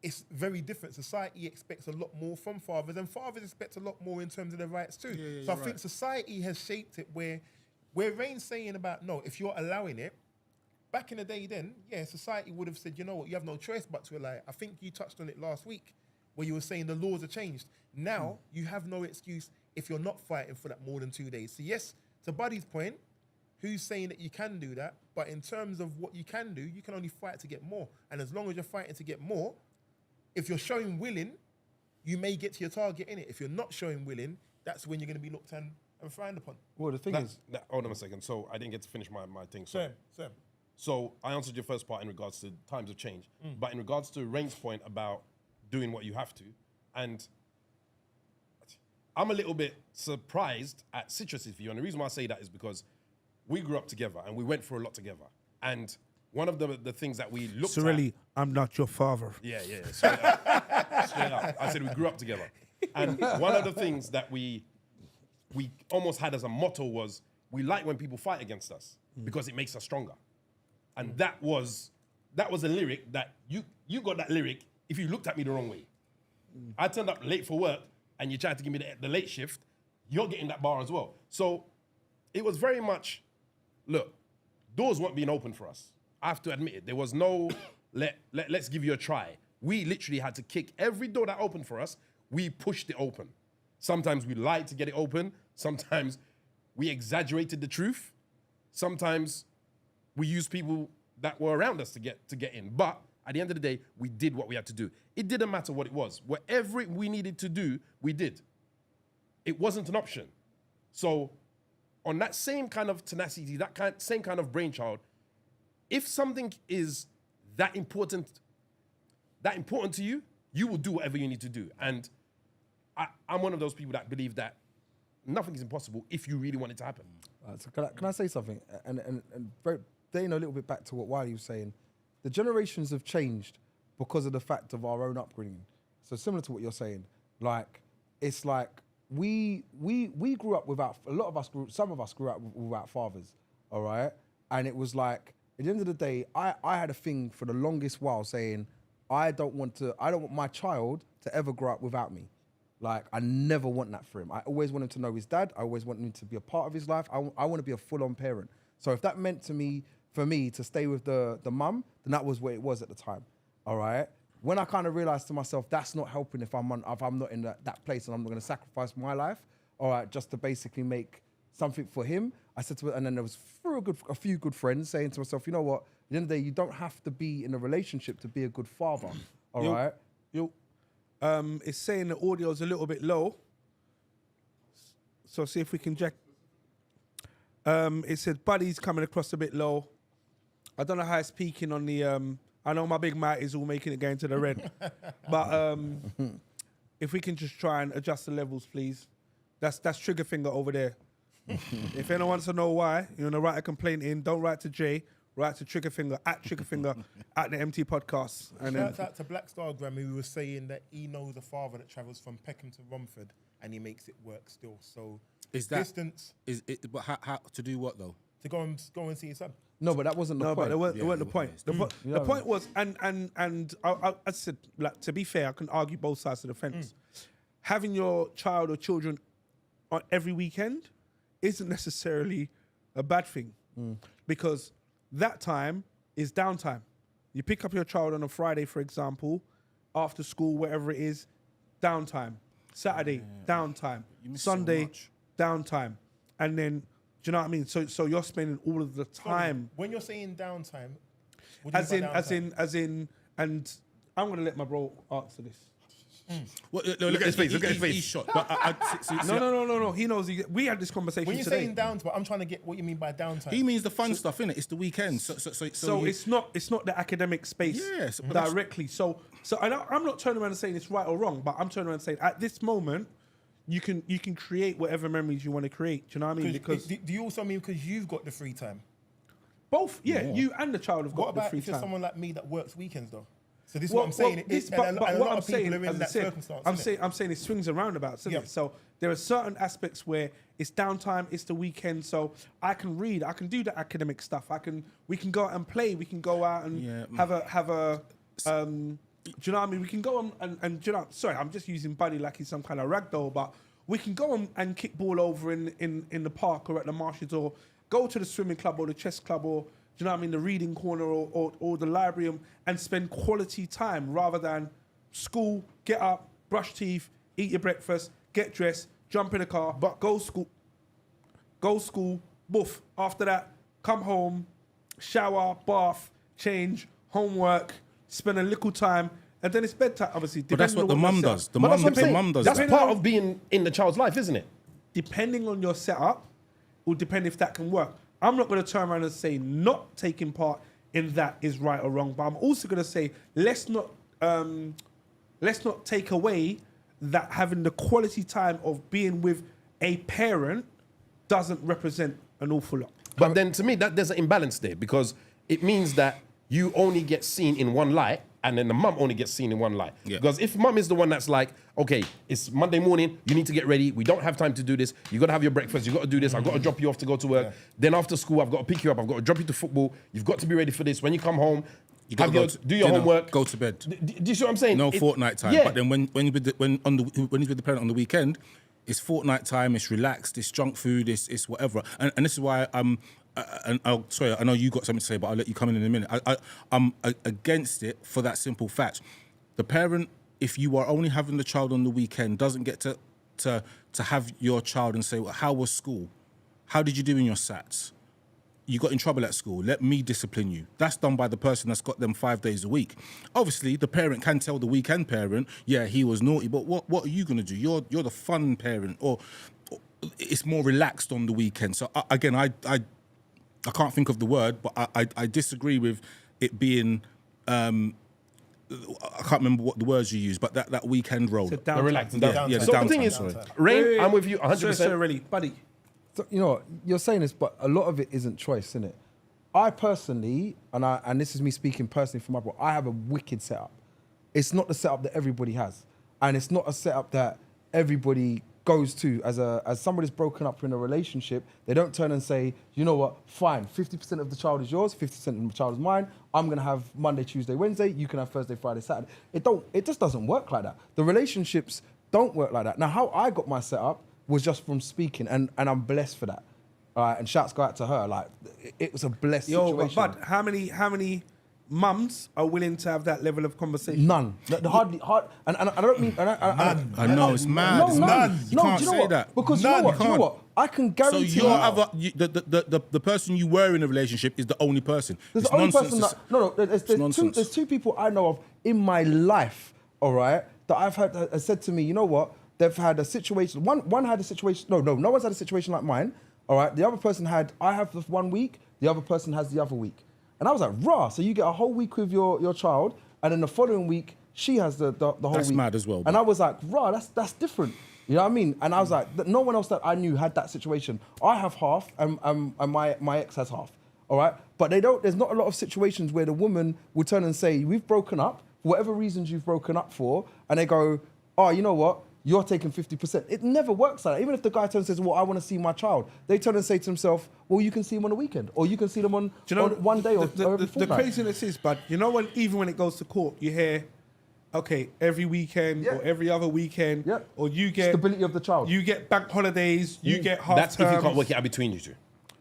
S5: it's very different. Society expects a lot more from fathers, and fathers expect a lot more in terms of their rights too. So I think society has shaped it where Rain's saying about, no, if you're allowing it, back in the day then, yeah, society would have said, you know what, you have no choice but to allow it. I think you touched on it last week where you were saying the laws are changed. Now, you have no excuse if you're not fighting for that more than 2 days. So yes, to Buddy's point, who's saying that you can do that, but in terms of what you can do, you can only fight to get more. And as long as you're fighting to get more, if you're showing willing, you may get to your target in it. If you're not showing willing, that's when you're going to be looked at and frowned upon.
S4: Well, the thing is,
S2: Hold on a second. So I didn't get to finish my thing.
S5: Same.
S2: So I answered your first part in regards to times of change. But in regards to Rain's point about doing what you have to, and I'm a little bit surprised at Citrus's view. And the reason why I say that is because we grew up together and we went through a lot together. And one of the things that we looked
S1: Sirelli, I'm not your father.
S2: Yeah. Straight up. Straight up. I said we grew up together. And one of the things that we almost had as a motto was, we like when people fight against us because it makes us stronger. And that was a lyric that you got that lyric if you looked at me the wrong way. I turned up late for work and you tried to give me the late shift, you're getting that bar as well. So it was very much, look, doors weren't being open for us. I have to admit it. There was no, let's give you a try. We literally had to kick every door that opened for us. We pushed it open. Sometimes we lied to get it open. Sometimes we exaggerated the truth. Sometimes we used people that were around us to get in. But at the end of the day, we did what we had to do. It didn't matter what it was. Whatever we needed to do, we did. It wasn't an option. So on that same kind of tenacity, same kind of brainchild, if something is that important to you, you will do whatever you need to do. And I'm one of those people that believe that nothing is impossible if you really want it to happen.
S4: So can I say something? And dating a little bit back to what Wiley was saying, the generations have changed because of the fact of our own upbringing. So similar to what you're saying, like, it's like we grew up without, some of us grew up without fathers, all right? And it was like, at the end of the day, I had a thing for the longest while saying, I don't want my child to ever grow up without me. Like, I never want that for him. I always want him to know his dad. I always want him to be a part of his life. I want to be a full-on parent. So if that meant for me to stay with the mum, then that was what it was at the time, all right? When I kind of realized to myself, that's not helping if I'm not in that place and I'm not going to sacrifice my life, all right, just to basically make something for him, I said to her, and then there was a few good friends saying to myself, you know what, at the end of the day, you don't have to be in a relationship to be a good father, all right?
S1: It's saying the audio's a little bit low. So see if we can check. It says Buddy's coming across a bit low. I don't know how it's peaking on the... I know my big mate is all making it going to the red. But if we can just try and adjust the levels, please. That's trigger finger over there. If anyone wants to know why, you want to write a complaint in, don't write to Jay. Write to Triggerfinger at the eMpTy podcast. And
S5: shout out to Black Stargram, who was saying that he knows a father that travels from Peckham to Romford and he makes it work still. So
S3: is that
S5: distance?
S3: Is it? But how to do what though?
S5: To go and see his son.
S4: No, but that wasn't the point.
S1: But it wasn't the point. The point was, and I said, like, to be fair, I can argue both sides of the fence. Having your child or children on every weekend isn't necessarily a bad thing, because that time is downtime. You pick up your child on a Friday, for example, after school, whatever it is, downtime. Saturday, downtime. Sunday, downtime. And then, do you know what I mean? So you're spending all of the time.
S5: When you're saying downtime, what do you mean by downtime?
S1: as in, and I'm going to let my bro answer this.
S3: Well, look at his face. Look at his face. He's shot. But
S1: No. He knows. We had this conversation
S5: When you're
S1: today.
S5: saying downtime, I'm trying to get what you mean by downtime.
S3: he means the fun stuff, innit? It's the weekend. So
S1: it's not the academic space
S3: Yes, but
S1: directly. So I'm not turning around and saying it's right or wrong, but I'm turning around and saying at this moment you can create whatever memories you want to create. Do you know what I mean? Because
S5: do you also mean because you've got the free time?
S1: both, you and the child have
S5: What
S1: got the
S5: about
S1: free
S5: if you're
S1: time.
S5: someone like me that works weekends though? So this is what I'm saying. A lot of people are in that circumstance.
S1: I'm saying it swings and roundabouts, isn't it? So there are certain aspects where it's downtime, it's the weekend, so I can read, I can do the academic stuff. We can go out and play, we can go out and have a do you know what I mean? We can go on and do you know, sorry, I'm just using Buddy like he's some kind of ragdoll, but we can go on and kick ball over in the park or at the marshes, or go to the swimming club or the chess club, or do you know what I mean, the reading corner or the library, and spend quality time rather than school, get up, brush teeth, eat your breakfast, get dressed, jump in the car, go school, boof. After that, come home, shower, bath, change, homework, spend a little time, and then it's bedtime, obviously.
S3: But that's what the mum does. The mum does.
S2: That's part of being in the child's life, isn't it?
S1: Depending on your setup, will depend if that can work. I'm not going to turn around and say not taking part in that is right or wrong, but I'm also going to say let's not take away that having the quality time of being with a parent doesn't represent an awful lot.
S2: But then to me, that there's an imbalance there, because it means that you only get seen in one light, and then the mum only gets seen in one light.
S3: Yeah.
S2: Because if mum is the one that's like, okay, it's Monday morning, you need to get ready, we don't have time to do this, you gotta have your breakfast, you gotta do this, I've got to drop you off to go to work, then after school, I've got to pick you up, I've got to drop you to football, you've got to be ready for this, when you come home,
S3: You gotta go to
S2: do your
S3: dinner,
S2: homework.
S3: go to bed.
S2: Do you see what I'm saying?
S3: No fortnight time.
S2: Yeah.
S3: But then when he's with the parent on the weekend, it's fortnight time. It's relaxed. It's junk food. It's whatever. And this is why sorry, I know you got something to say, but I'll let you come in a minute. I'm against it for that simple fact. The parent, if you are only having the child on the weekend, doesn't get to have your child and say, well, how was school? How did you do in your SATs? You got in trouble at school, let me discipline you. That's done by the person that's got them 5 days a week. Obviously, the parent can tell the weekend parent, yeah, he was naughty, but what are you gonna do? You're the fun parent, or it's more relaxed on the weekend. So I can't think of the word, but I disagree with it being, I can't remember what the words you used, but that weekend role.
S1: The
S2: The relaxing.
S1: downtime.
S3: Yeah, the
S2: So the
S3: downtime,
S2: thing is,
S3: sorry.
S2: Rain, I'm with you 100%.
S1: Sirelli, buddy.
S4: So, you know, you're saying this, but a lot of it isn't choice, isn't it? I personally, and this is me speaking personally for my bro, I have a wicked setup. It's not the setup that everybody has, and it's not a setup that everybody goes to. As somebody's broken up in a relationship, they don't turn and say, you know what, fine, 50% of the child is yours, 50% of the child is mine. I'm gonna have Monday, Tuesday, Wednesday. You can have Thursday, Friday, Saturday. It just doesn't work like that. The relationships don't work like that. Now, how I got my setup was just from speaking, and I'm blessed for that. And shouts go out to her. Like, it was a blessed situation.
S1: But how many mums are willing to have that level of conversation?
S4: None. Hardly. And I don't mean.
S3: I know, it's mad.
S4: No,
S3: It's
S4: none.
S3: mad. You
S4: No,
S3: can't
S4: do you know
S3: say
S4: what?
S3: that.
S4: Because
S5: None.
S4: you know what?
S3: You
S4: Do you know
S3: can't.
S4: what? I can
S3: So
S4: guarantee
S3: your the person you were in a relationship is the only person.
S4: There's
S3: It's
S4: the only
S3: nonsense.
S4: person that no. There's two people I know of in my life. All right, that I've had has said to me, you know what? They've had a situation. One had a situation. No one's had a situation like mine. All right. The other person had. I have the 1 week. The other person has the other week. And I was like, rah. So you get a whole week with your child, and then the following week she has the whole
S3: That's
S4: week.
S3: mad as well,
S4: And
S3: but-
S4: I was like, rah. That's different. You know what I mean? And I was like, no one else that I knew had that situation. I have half, and my ex has half. All right. But they don't. There's not a lot of situations where the woman would turn and say, we've broken up, for whatever reasons you've broken up for, and they go, oh, you know what? You're taking 50%. It never works like that. Even if the guy turns and says, well, I want to see my child, they turn and say to himself, well, you can see him on the weekend, or you can see them on,
S1: Do you know,
S4: on one day or every
S1: the
S4: fortnight.
S1: craziness is, but you know even when it goes to court, you hear, okay, every weekend
S4: Yeah.
S1: or every other weekend,
S4: Yeah.
S1: or you get
S4: Stability of the child.
S1: you get bank holidays, you get half
S2: That's if you can't
S1: terms.
S2: work it out between you two.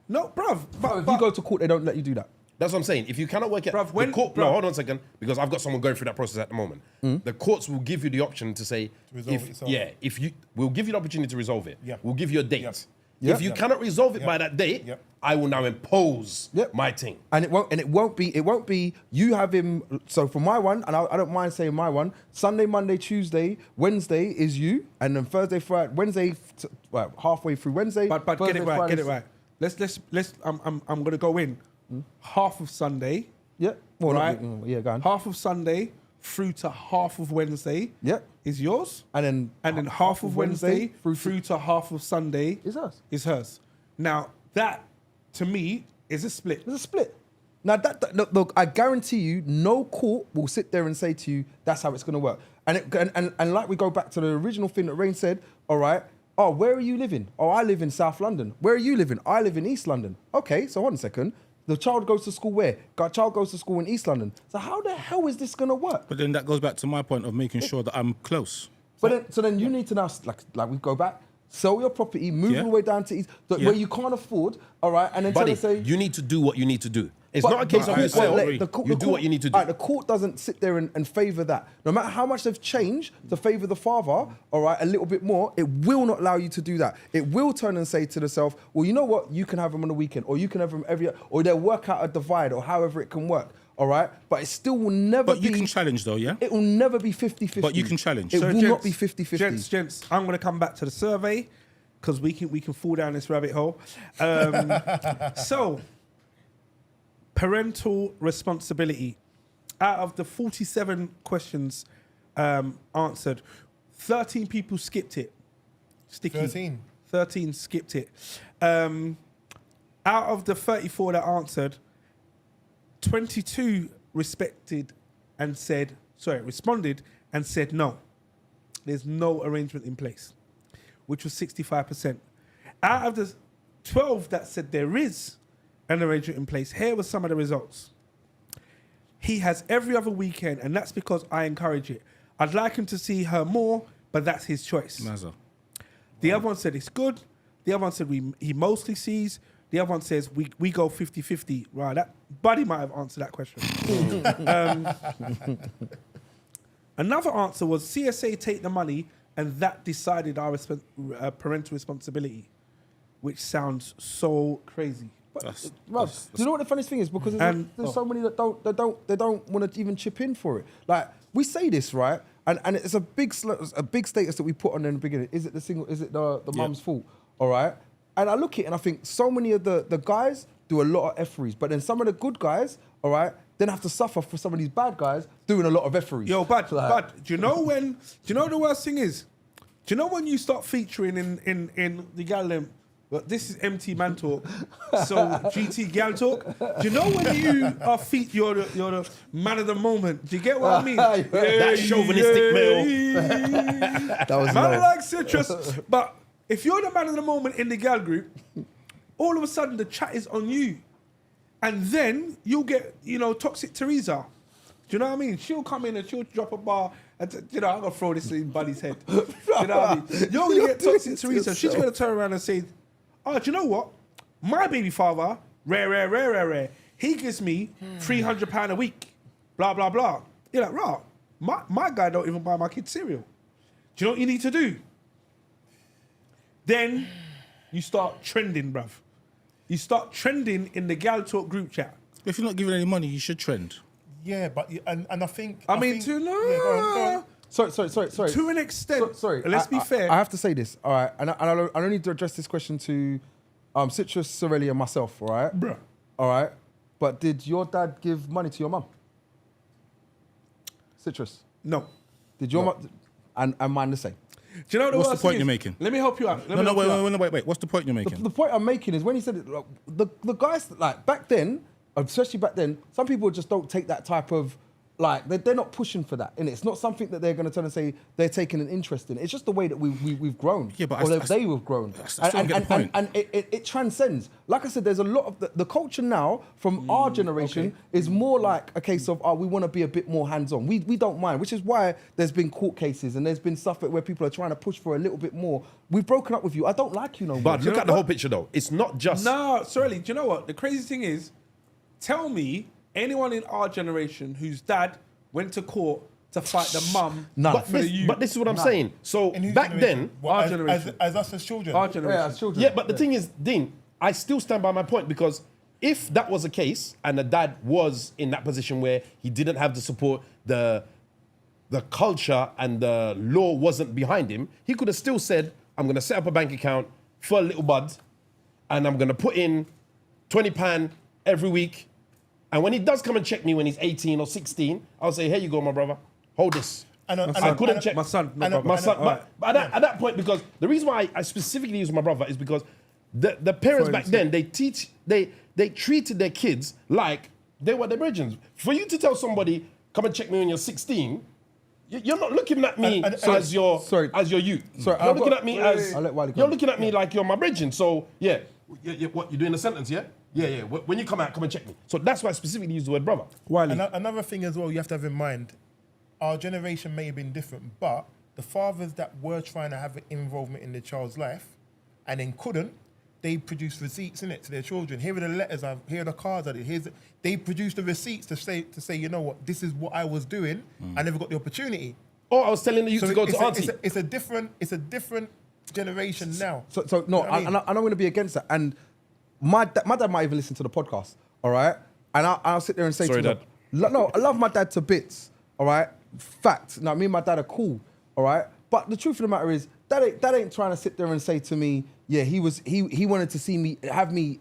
S1: No, bruv.
S4: But if you go to court, they don't let you do that.
S2: That's what I'm saying. If you cannot work it
S1: Bruv,
S2: the
S1: when-
S2: court,
S1: bruv.
S2: no, hold on a second, because I've got someone going through that process at the moment. The courts will give you the option to say,
S5: resolve
S2: if,
S5: it yourself.
S2: yeah, if you, we'll give you the opportunity to resolve it.
S5: Yeah.
S2: We'll give you a date.
S5: Yep.
S2: If you
S5: Yep.
S2: cannot resolve it
S5: Yep.
S2: by that date,
S5: Yep.
S2: I will now impose
S4: Yep.
S2: my thing.
S4: And it won't be you have him. So for my one, and I don't mind saying my one, Sunday, Monday, Tuesday, Wednesday is you, and then Thursday, Friday, Wednesday, well, halfway through Wednesday.
S1: But get
S4: Thursday,
S1: it right,
S4: Friday,
S1: get it right. Let's. I'm gonna go in. Half of Sunday,
S4: Yeah. Well,
S1: right?
S4: Yeah, go on.
S1: half of Sunday through to half of Wednesday.
S4: Yep.
S1: Is yours,
S4: And then
S1: half of Wednesday through to half of Sunday
S4: is hers.
S1: is hers. Now that to me is a split.
S4: There's a split. Now look, I guarantee you, no court will sit there and say to you, "That's how it's going to work." And like we go back to the original thing that Rain said. All right. Oh, where are you living? Oh, I live in South London. Where are you living? I live in East London. Okay, so hold on a second. The child goes to school where? Child goes to school in East London. So how the hell is this going to work?
S3: But then that goes back to my point of making sure that I'm close.
S4: But then you need to now, like we go back, sell your property, move
S3: Yeah.
S4: all the way down to East,
S3: Yeah.
S4: where you can't afford. All right, and then tell
S2: Buddy,
S4: and say
S2: you need to do what you need to do. It's
S4: But-
S2: not a case
S4: but
S2: of you
S4: the
S2: sell.
S4: court-
S2: You do what you need to do.
S4: Right, the court doesn't sit there and favour that. No matter how much they've changed to favour the father, all right, a little bit more, it will not allow you to do that. It will turn and say to themselves, well, you know what? You can have them on the weekend, or you can have them or they'll work out a divide, or however it can work, all right? But it still will never
S3: But
S4: be...
S3: you can challenge though, yeah?
S4: It will never be 50-50.
S3: But you can challenge.
S4: It
S3: So,
S4: will not be 50-50.
S1: Gents, I'm going to come back to the survey because we can fall down this rabbit hole. So, parental responsibility. Out of the 47 questions answered, 13 people skipped it. Sticky.
S5: 13.
S1: 13 skipped it. Out of the 34 that answered, 22 responded and said no. There's no arrangement in place, which was 65%. Out of the 12 that said there is an arrangement in place, here were some of the results. He has every other weekend, and that's because I encourage it. I'd like him to see her more, but that's his choice.
S3: Mazza.
S1: The other one said it's good. The other one said he mostly sees. The other one says we go 50-50. Right, that Buddy might have answered that question. Another answer was CSA take the money, and that decided our parental responsibility, which sounds so crazy.
S4: Bruv, do you know what the funniest thing is? Because there's so many that don't want to even chip in for it. Like, we say this, right? And it's a big status that we put on in the beginning. Is it the mum's fault? All right. And I look at it and I think so many of the guys do a lot of efferys, but then some of the good guys, all right, then have to suffer for some of these bad guys doing a lot of efferys.
S1: Yo, but do you know the worst thing is? Do you know when you start featuring in the Gallem? But this is empty man talk, so GT gal talk. Do you know when you are you're the man of the moment? Do you get what I mean?
S2: That chauvinistic male.
S4: That was
S1: man like citrus, but if you're the man of the moment in the gal group, all of a sudden the chat is on you, and then you'll get toxic Teresa. Do you know what I mean? She'll come in and she'll drop a bar. And I'm gonna throw this in Buddy's head. Do you know what I mean? You're gonna get toxic Teresa. She's gonna turn around and say, "Oh, do you know what? My baby father, rare. He gives me £300 a week. Blah blah blah." You're like, "Rah, my guy don't even buy my kids cereal." Do you know what you need to do? Then you start trending, bruv. You start trending in the gal talk group chat.
S3: If you're not giving any money, you should trend.
S5: Yeah, but and I think
S1: Go on.
S4: Sorry.
S1: To an extent.
S4: Sorry.
S1: Let's be fair.
S4: I have to say this, all right? And I don't need to address this question to Citrus, Sirelli, and myself, all right?
S1: Bruh.
S4: All right? But did your dad give money to your mum? Citrus.
S1: No.
S4: Did your mum... And mine the same.
S1: Do you know
S3: What's the point you're making?
S1: Let me help you out.
S3: Wait. What's the point you're making?
S4: The point I'm making is when he said it, like, the guys, like, back then, especially back then, some people just don't take that type of, like, they're not pushing for that. And it's not something that they're going to turn and say they're taking an interest in. It's just the way that we've grown.
S3: Yeah, but
S4: they've grown.
S3: I still get the point.
S4: And it transcends. Like I said, there's a lot of the culture now from our generation is more like a case of, we want to be a bit more hands-on. We don't mind, which is why there's been court cases and there's been stuff where people are trying to push for a little bit more. We've broken up with you. I don't like you no more.
S2: But look at the whole picture, though. It's not just...
S1: No, Sirelli, do you know what? The crazy thing is, tell me anyone in our generation whose dad went to court to fight the mum
S2: But this is what I'm saying. So back then...
S1: Our generation.
S5: As us as children.
S1: Our generation.
S4: Yeah, as children.
S2: Yeah, but the thing is, Dean, I still stand by my point because if that was the case and the dad was in that position where he didn't have the support, the culture and the law wasn't behind him, he could have still said, I'm going to set up a bank account for a little bud and I'm going to put in £20 every week. And when he does come and check me when he's 18 or 16, I'll say, here you go, my brother. Hold this. I couldn't check.
S1: My son.
S2: But at that point, because the reason why I specifically use my brother is because the parents back then, they treated their kids like they were their brethren. For you to tell somebody, come and check me when you're 16, you're not looking at me as your youth.
S4: Sorry,
S2: you're looking at me as
S4: I'll let Wiley go.
S2: you're looking at me like you're my brethren. So yeah, what you're doing a sentence, yeah? Yeah. When you come out, come and check me. So that's why I specifically use the word brother.
S1: Wiley.
S5: Another thing as well, you have to have in mind, our generation may have been different, but the fathers that were trying to have an involvement in their child's life and then couldn't, they produced receipts in it to their children. Here are the letters, here are the cards I did. They produced the receipts to say, you know what, this is what I was doing. I never got the opportunity.
S2: Oh, I was telling you to go to auntie.
S5: It's a different generation now.
S4: So no,
S5: You know what I mean?
S4: and I'm going to be against that. And my dad might even listen to the podcast, all right? And I'll sit there and say
S2: Sorry,
S4: to him,
S2: Dad.
S4: no, I love my dad to bits, all right? Fact. Now, me and my dad are cool, all right? But the truth of the matter is, Dad ain't trying to sit there and say to me, yeah, he wanted to see me, have me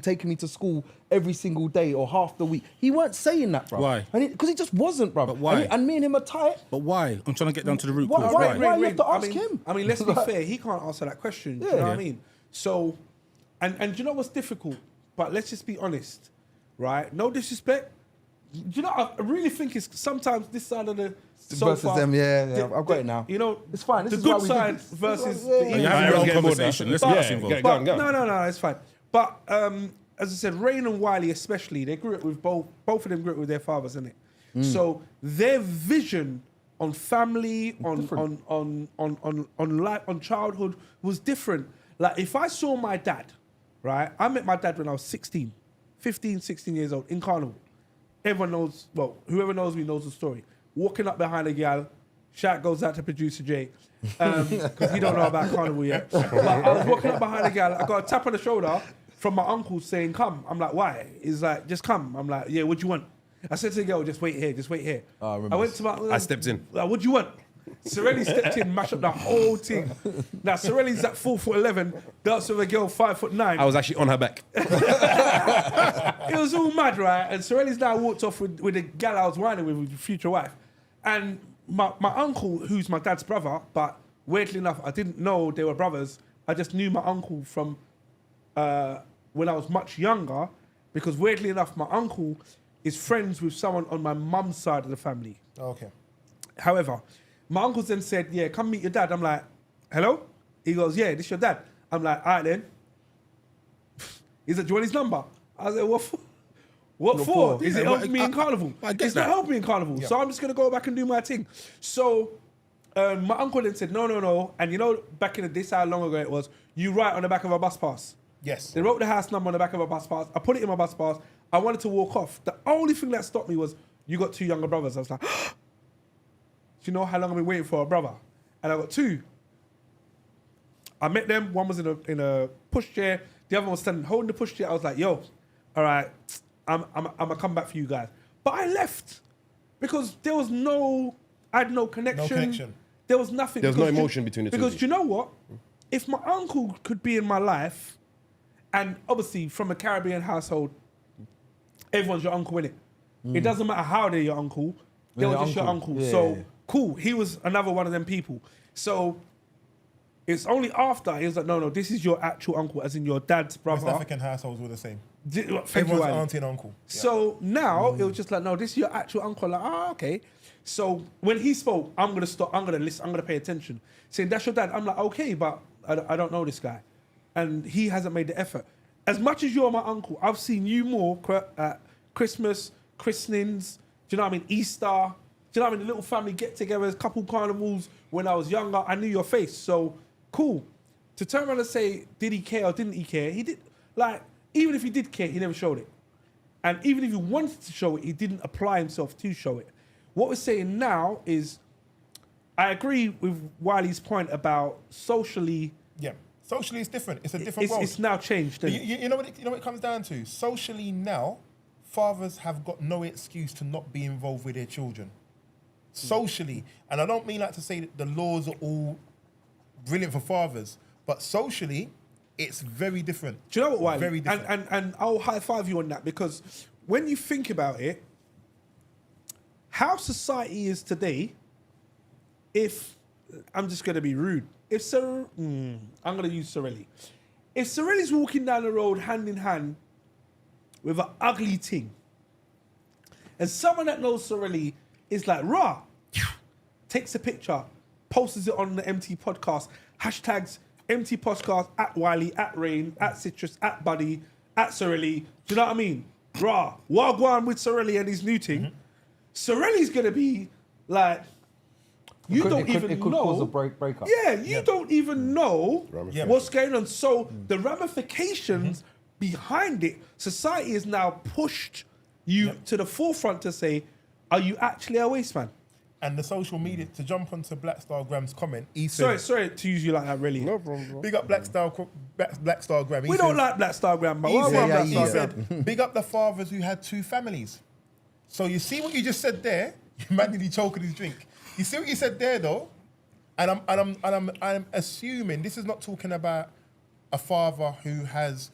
S4: taking me to school every single day or half the week. He weren't saying that, bro.
S3: Why?
S4: Because he just wasn't, bro.
S3: But why?
S4: And me and him are tight.
S3: But why? I'm trying to get down to the root
S4: Why-
S3: cause.
S4: why-
S3: Why?
S4: why- you have to ask him.
S1: I mean, let's be fair. He can't answer that question. Do you know what I mean? So, and do you know what's difficult? But let's just be honest, right? No disrespect. Do you know? I really think it's sometimes this side of the sofa
S4: Versus them, yeah, I've got it now.
S1: You know,
S4: It's fine. This
S1: the
S4: is why
S1: good
S4: we did
S1: side
S4: this.
S1: versus
S4: Yeah,
S1: the
S4: yeah,
S1: evil
S3: You're
S2: Yeah,
S3: having
S2: yeah,
S3: a
S2: yeah.
S3: conversation. Let's
S2: Yeah,
S3: get us
S2: yeah,
S3: involved.
S2: go on, go on.
S1: No, it's fine. But as I said, Rain and Wiley especially, they grew up with both of them grew up with their fathers, innit? So their vision on family, on life, on childhood was different. Like if I saw my dad, right? I met my dad when I was 16 years old in Carnival. Everyone knows, well, whoever knows me knows the story. Walking up behind a gal, shout goes out to producer Jay, because he don't know about Carnival yet. But I was walking up behind a gal, I got a tap on the shoulder from my uncle saying, come. I'm like, why? He's like, just come. I'm like, yeah, what do you want? I said to the girl, just wait here.
S4: Oh, I remember
S1: I went
S4: this.
S1: to my...
S2: I stepped in.
S1: Like, what do you want? Sirelli stepped in, mashed up the whole thing. Now, Sirelli's at 4'11", dancing with a girl 5'9".
S2: I was actually on her back.
S1: It was all mad, right? And Sirelli's now walked off with the gal I was whining with his future wife. And my uncle, who's my dad's brother, but weirdly enough, I didn't know they were brothers. I just knew my uncle from when I was much younger, because weirdly enough, my uncle is friends with someone on my mum's side of the family.
S5: Okay.
S1: However, my uncle then said, yeah, come meet your dad. I'm like, hello? He goes, yeah, this your dad. I'm like, all right then. He said, do you want his number? I said, what for? What for? Is it helping me in Carnival?
S3: I get
S1: It's not
S3: that.
S1: helping me in Carnival. So I'm just going to go back and do my thing. So my uncle then said, no. And you know, back in the day, how long ago it was, you write on the back of a bus pass.
S5: Yes.
S1: They wrote the house number on the back of a bus pass. I put it in my bus pass. I wanted to walk off. The only thing that stopped me was, you got two younger brothers. I was like, do you know how long I've been waiting for a brother? And I got two. I met them. One was in a pushchair. The other one was standing holding the pushchair. I was like, yo, all right, I'm gonna come back for you guys. But I left because there was I had no connection.
S5: No connection.
S1: There was nothing.
S2: There was no
S1: Because
S2: emotion between the two of
S1: Because
S2: you.
S1: you know what? If my uncle could be in my life, and obviously from a Caribbean household, everyone's your uncle, innit? It doesn't matter how they're your uncle. They
S4: Yeah,
S1: were just your
S4: uncle.
S1: uncle.
S4: Yeah,
S1: So
S4: yeah, yeah.
S1: cool. He was another one of them people. So it's only after he was like, no, this is your actual uncle, as in your dad's
S5: West
S1: brother.
S5: African households were the same.
S1: Thank you,
S5: Everyone's
S1: Andy.
S5: auntie and uncle.
S1: So now it was just like, no, this is your actual uncle. Like, okay. So when he spoke, I'm gonna stop. I'm gonna listen. I'm gonna pay attention. Saying that's your dad. I'm like, okay, but I don't know this guy, and he hasn't made the effort. As much as you're my uncle, I've seen you more at Christmas, christenings. Do you know what I mean? Easter. Do you know what I mean? The little family get-togethers, couple carnivals. When I was younger, I knew your face. So cool. To turn around and say, did he care or didn't he care? He did. Like, even if he did care, he never showed it. And even if he wanted to show it, he didn't apply himself to show it. What we're saying now is, I agree with Wiley's point about socially.
S5: Yeah. Socially, it's different. It's a different world.
S1: It's now changed.
S5: But you know what it comes down to? Socially now, fathers have got no excuse to not be involved with their children. Socially. And I don't mean like to say that the laws are all brilliant for fathers, but socially, it's very different.
S1: Do you know what, Wiley?
S5: Very different.
S1: And I'll high five you on that, because when you think about it, how society is today, if, I'm just going to be rude, if I'm going to use Sirelli. If Sirelli's walking down the road hand in hand with an ugly thing, and someone that knows Sirelli is like, rah, takes a picture, posts it on the eMpTy podcast, hashtags eMpTy podcast, at Wiley, at Rain, at Citrus, at Buddy, at Sirelli. Do you know what I mean? Rah, Wagyu with Sirelli and his new thing. Sirelli's going to be like, you don't even
S4: it could
S1: know.
S4: cause a breakup.
S1: Yeah, you don't even know
S5: Yeah.
S1: what's going on. So the ramifications behind it, society has now pushed you to the forefront to say, are you actually a waste man?
S5: And the social media, to jump onto Black Star Graham's comment, he said,
S1: Sorry to use you like that, really.
S2: No problem, bro.
S5: big up Black Star Graham. He
S1: We don't
S5: said-
S1: like Black Star Graham, but
S5: He
S1: what
S5: said,
S1: about Black
S5: he
S1: Star
S5: said,
S1: Graham?
S5: big up the fathers who had two families. So you see what you just said there? You man nearly choking his drink. You see what you said there, though? And I'm assuming this is not talking about a father who has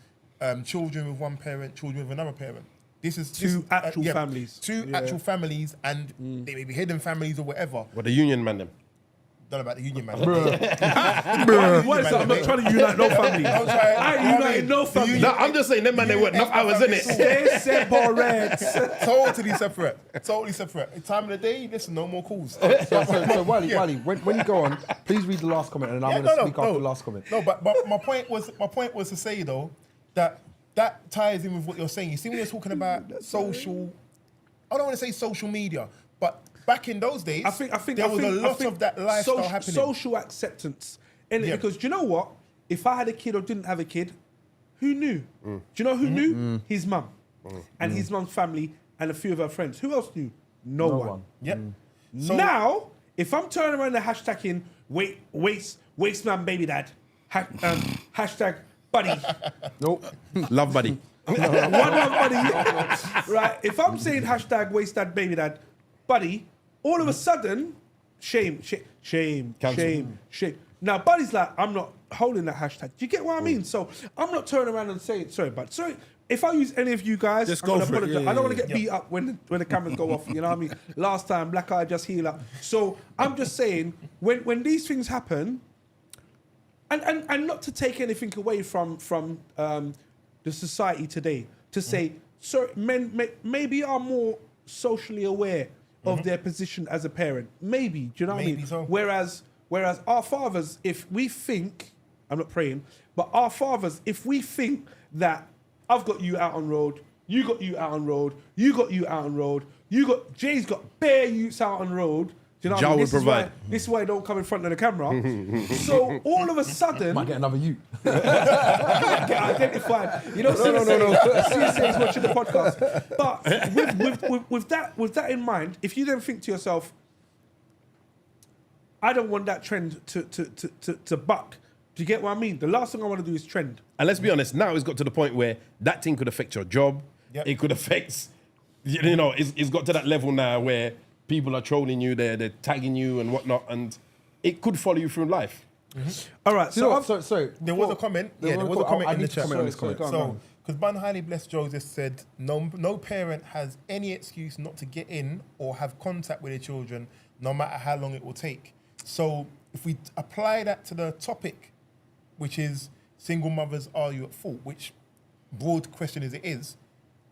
S5: children with one parent, children with another parent. This is
S1: actual families.
S5: Two
S1: Yeah.
S5: actual families, and they may be hidden families or whatever.
S2: What the union man them?
S5: Don't know about the union man.
S1: What is that? I'm not trying to unite no family. I ain't uniting no family.
S2: No, I'm just saying, them man, they work enough hours, innit?
S1: Stay separate.
S5: Totally separate. Totally separate. Time of the day, listen, no more calls.
S4: So Wiley, when you go on, please read the last comment, and I'm going to speak after the last comment.
S5: No, but my point was to say though that ties in with what you're saying. You see, when you're talking about social, I don't want to say social media, but back in those days,
S1: I think
S5: there was a lot of that lifestyle happening.
S1: Social acceptance, innit?
S5: Yeah.
S1: Because do you know what? If I had a kid or didn't have a kid, who knew? Do you know who knew? His mum and his mum's family and a few of her friends. Who else knew? No one.
S5: Yep. So
S1: Now, if I'm turning around the hashtag in waste man baby dad, hashtag buddy,
S4: Nope.
S2: Love buddy.
S1: one love buddy, right? If I'm saying hashtag waste dad baby dad, buddy, all of a sudden, shame.
S2: Cancel.
S1: Now, buddy's like, I'm not holding that hashtag. Do you get what I mean? So I'm not turning around and saying, sorry, if I use any of you guys,
S3: Just
S1: I'm
S3: go
S1: gonna
S3: for it.
S1: apologize.
S3: Yeah,
S1: I don't want
S3: yeah,
S1: to get beat up when the cameras go off. You know what I mean? Last time, black eye just heal up. So I'm just saying, when these things happen, and not to take anything away from the society today, to say, so men maybe are more socially aware of their position as a parent. Maybe, do you know what I
S5: Maybe
S1: mean?
S5: so.
S1: Whereas our fathers, if we think, I'm not praying, but our fathers, if we think that I've got you out on road, you got you out on road, you got you out on road, Jay's got bare youths out on road. Do you know what I mean?
S2: Jah will provide.
S1: This is why I don't come in front of the camera. So all of a sudden,
S4: Might get another you.
S1: get identified. You know, CSA is watching the podcast. But with that in mind, if you then think to yourself, I don't want that trend to buck. Do you get what I mean? The last thing I want to do is trend.
S2: And let's be honest, now it's got to the point where that thing could affect your job.
S5: Yep.
S2: It could affect, it's got to that level now where people are trolling you, they're tagging you and whatnot, and it could follow you through life.
S1: All right, so
S4: So
S5: there was a comment.
S4: there
S5: There
S4: was
S5: was
S4: a
S5: a comment
S4: I
S5: in the
S4: need to
S5: chat.
S4: comment on this comment.
S5: So, because Ban Highly Blessed Joseph said, no parent has any excuse not to get in or have contact with their children, no matter how long it will take. So, if we apply that to the topic, which is single mothers, are you at fault? Which broad question as it is,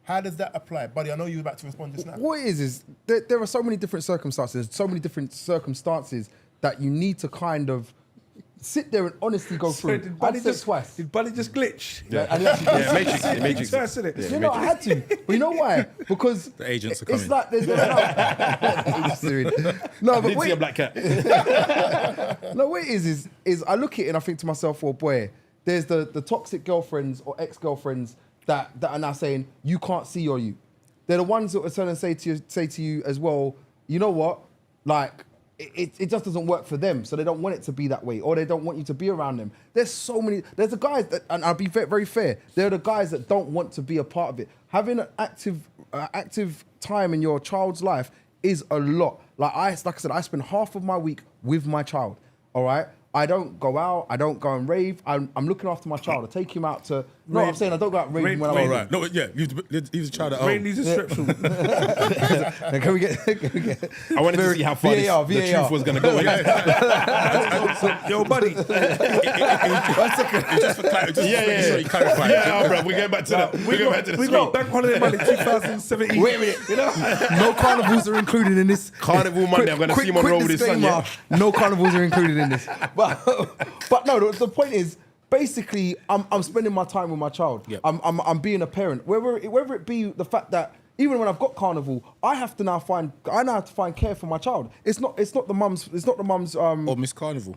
S5: how does that apply? Buddy, I know you were about to respond just now.
S4: What it is there are so many different circumstances, that you need to kind of sit there and honestly go through.
S1: did
S4: I'd
S1: Buddy
S4: say
S1: just
S4: twice.
S1: Did Buddy just glitch?
S4: Yeah, and he actually did.
S2: Matrix.
S1: Twice, innit?
S2: Yeah.
S4: You know, I had to. But you know why? Because
S3: The agents are
S4: it's
S3: coming.
S4: like there's no,
S2: I
S4: but
S2: did see a
S4: wait,
S2: black cat.
S4: no, what it is I look at it and I think to myself, well, boy, there's the toxic girlfriends or ex-girlfriends that are now saying you can't see your you. They're the ones that are trying to say to you as well, you know what, like it just doesn't work for them, so they don't want it to be that way, or they don't want you to be around them. There's the guys that, and I'll be very fair, they're the guys that don't want to be a part of it. Having an active time in your child's life is a lot. Like I said, I spend half of my week with my child. All right. I don't go out. I don't go and rave. I'm looking after my child. I take him out to. No, I'm saying I don't go out raving when I'm.
S3: All right. No, yeah, he was a child at home.
S1: Rain needs a strip shoot.
S4: Can we get?
S2: I wanted to see how far the truth was going to go.
S1: Yo, buddy.
S3: Just for clarity,
S2: Yeah.
S3: sure you clarify.
S2: Yeah, bro, we're going back to that. We're going back to the
S1: We
S2: screen.
S1: got bank holiday money 2017.
S4: Wait a minute. You know, no carnivals are included in this.
S2: Carnival Monday, I'm going to see him on roll with his son, yeah?
S4: No carnivals are included in this. But no, the point is, basically, I'm spending my time with my child.
S3: Yep.
S4: I'm being a parent. Whether it be the fact that even when I've got carnival, I have to now find care for my child. It's not the mum's.
S3: Or Miss Carnival.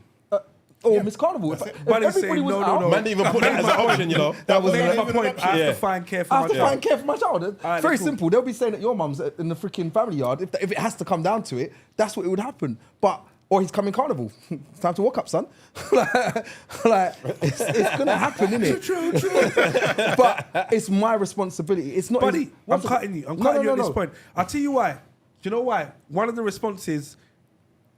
S4: Or Miss Carnival. If
S1: Buddy's
S4: everybody
S1: saying,
S4: was
S1: no,
S4: out,
S1: no.
S2: Man didn't even put that as an option, you know.
S4: that was
S1: That's
S4: an
S1: my point. I have to find care for
S4: I
S1: my
S4: have to
S1: child.
S4: find care for my child. It's
S1: Alright,
S4: very
S1: cool.
S4: simple. They'll be saying that your mum's in the freaking family yard. If it has to come down to it, that's what it would happen. Or he's coming carnival. It's time to walk up, son. It's gonna happen, isn't it?
S1: True.
S4: But it's my responsibility. It's not.
S1: Buddy, I'm cutting you. I'm cutting you at this
S4: no.
S1: point. I'll tell you why. Do you know why? One of the responses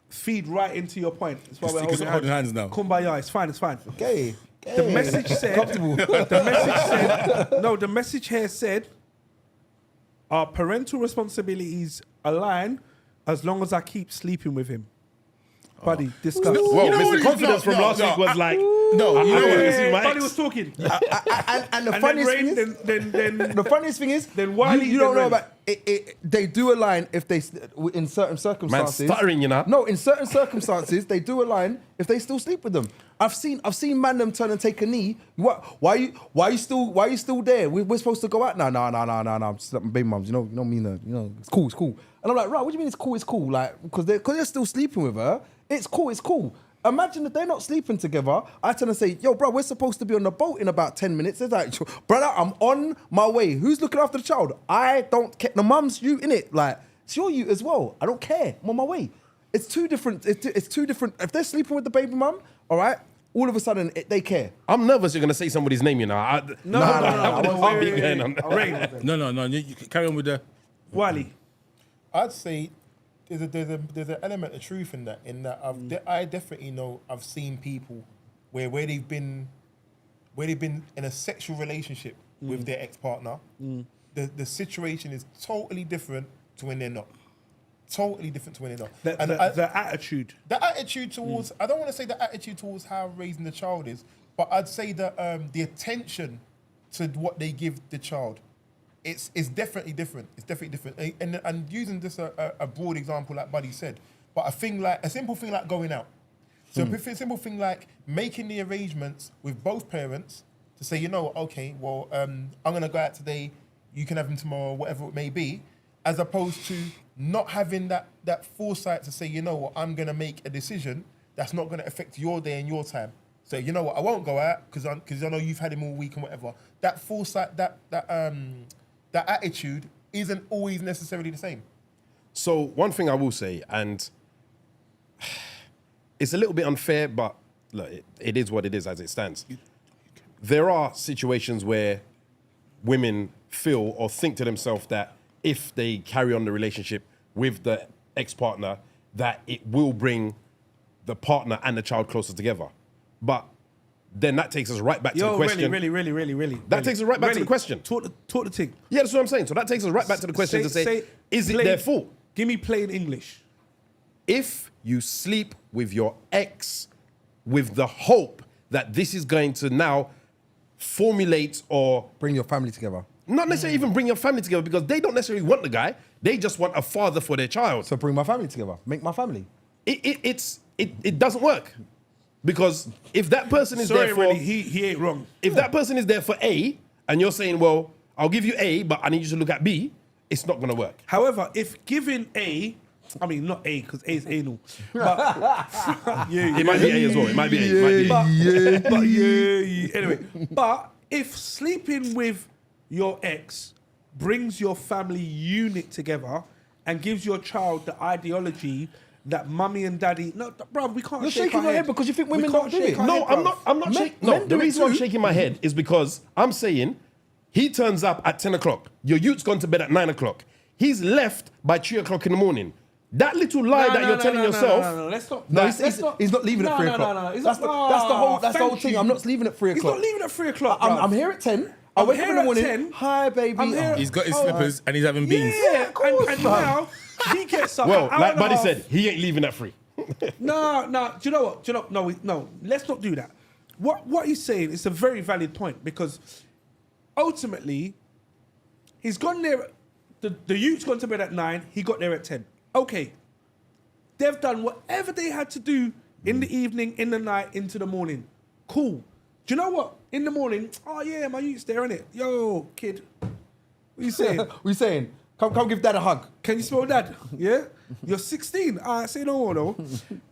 S1: feed right into your point. That's why we're
S3: Because
S1: holding
S3: we're
S1: hands.
S3: holding hands now.
S1: Kumbaya, it's fine.
S4: Okay.
S1: The message said, the message here said, our parental responsibilities align as long as I keep sleeping with him. Buddy, discuss.
S2: Well,
S3: You know what
S2: Mr.
S3: he's
S2: Confidence
S3: not-
S2: from last week was like,
S3: No, you know what?
S2: this is my
S1: Buddy
S2: ex.
S1: was talking.
S4: And the
S1: And
S4: funniest
S1: then
S4: thing
S1: Rain,
S4: is,
S1: then
S4: the funniest thing is,
S1: Then Wiley,
S4: you don't
S1: then
S4: know
S1: Rain.
S4: about it. They do a line if they in certain circumstances.
S2: stuttering, you know.
S4: No, in certain circumstances they do a line if they still sleep with them. I've seen man them turn and take a knee. What? Why you still there? We're supposed to go out. No. I'm just my baby mums. You know me. You know it's cool. And I'm like, right. What do you mean it's cool? It's cool. Like because they're still sleeping with her. It's cool. Imagine if they're not sleeping together. I turn and say, yo, bro, we're supposed to be on the boat in about 10 minutes. They're like, brother, I'm on my way. Who's looking after the child? I don't care. The mum's you, innit? Like, it's your you as well. I don't care. I'm on my way. It's two different. It's two different. If they're sleeping with the baby mum, all right, all of a sudden they care.
S2: I'm nervous you're going to say somebody's name, you know.
S1: No.
S2: Heartbeat going on.
S1: Rain.
S3: No. You carry on with the.
S1: Wiley.
S5: I'd say there's an element of truth in that. I definitely know I've seen people where they've been in a sexual relationship with their ex-partner. The situation is totally different to when they're not. Totally different to when they're not.
S1: The attitude.
S5: The attitude towards, I don't want to say the attitude towards how raising the child is, but I'd say that the attention to what they give the child, it's definitely different. It's definitely different. And using just a broad example, like Buddy said, but a simple thing like going out. So a simple thing like making the arrangements with both parents to say, you know what, okay, well, I'm going to go out today, you can have him tomorrow, whatever it may be, as opposed to not having that foresight to say, you know what, I'm going to make a decision that's not going to affect your day and your time. So, you know what, I won't go out because I know you've had him all week and whatever. That foresight, that attitude isn't always necessarily the same.
S2: So one thing I will say, and it's a little bit unfair, but look, it is what it is as it stands. There are situations where women feel or think to themselves that if they carry on the relationship with the ex-partner, that it will bring the partner and the child closer together. But then that takes us right back to the question.
S1: Really.
S2: That takes us right back to the question.
S1: Talk the thing.
S2: Yeah, that's what I'm saying. So that takes us right back to the question to say, is it their fault?
S1: Give me plain English.
S2: If you sleep with your ex with the hope that this is going to now formulate or
S4: Bring your family together.
S2: not necessarily even bring your family together, because they don't necessarily want the guy, they just want a father for their child.
S4: So bring my family together. Make my family.
S2: It doesn't work. Because if that person is there for...
S1: Really, he ain't wrong.
S2: If that person is there for A, and you're saying, well, I'll give you A, but I need you to look at B, it's not going to work.
S1: However, if giving A, I mean, not A, because A is anal. But,
S2: It might be A as well. It might be A. It might be A.
S1: Anyway, but if sleeping with your ex brings your family unit together and gives your child the ideology that mummy and daddy... No, bro, we can't
S4: You're
S1: shake
S4: shaking
S1: our
S4: your
S1: head
S4: head because you think
S1: We
S4: women
S1: can't
S4: don't do
S1: shake
S4: it.
S1: our
S2: No,
S1: head,
S2: I'm
S1: bruv.
S2: not. I'm not
S4: Men-
S2: shaking. No,
S4: men
S2: the
S4: do it
S2: reason why I'm
S4: too.
S2: shaking my head is because I'm saying he turns up at 10 o'clock. Your youth's gone to bed at 9 o'clock. He's left by 3 o'clock in the morning. That little lie that you're telling yourself.
S1: No, let's not.
S4: No,
S1: let's
S4: he's not leaving at 3 o'clock.
S1: No.
S4: That's the whole
S1: thank
S4: thing.
S1: you.
S4: I'm not leaving at 3
S1: He's
S4: o'clock.
S1: not leaving at 3 o'clock.
S4: I'm here at 10. I
S1: I'm
S4: wake up
S1: here
S4: in the
S1: at
S4: morning.
S1: 10.
S4: Hi, baby.
S1: I'm here-
S3: He's got his slippers and he's having beans.
S1: Yeah,
S4: of course,
S1: and
S4: man.
S1: now he gets up.
S2: Well,
S1: an hour
S2: like
S1: and a
S2: Buddy
S1: half.
S2: said, he ain't leaving at 3.
S1: No. Do you know what? No. Let's not do that. What he's saying is a very valid point, because ultimately he's gone there. The youth's gone to bed at 9. He got there at 10. Okay. They've done whatever they had to do in the evening, in the night, into the morning. Cool. Do you know what? In the morning, oh yeah, my youth's there, innit? Yo, kid. What you saying?
S4: What you saying? Come give dad a hug.
S1: Can you spell dad? Yeah? You're 16. Say no more though.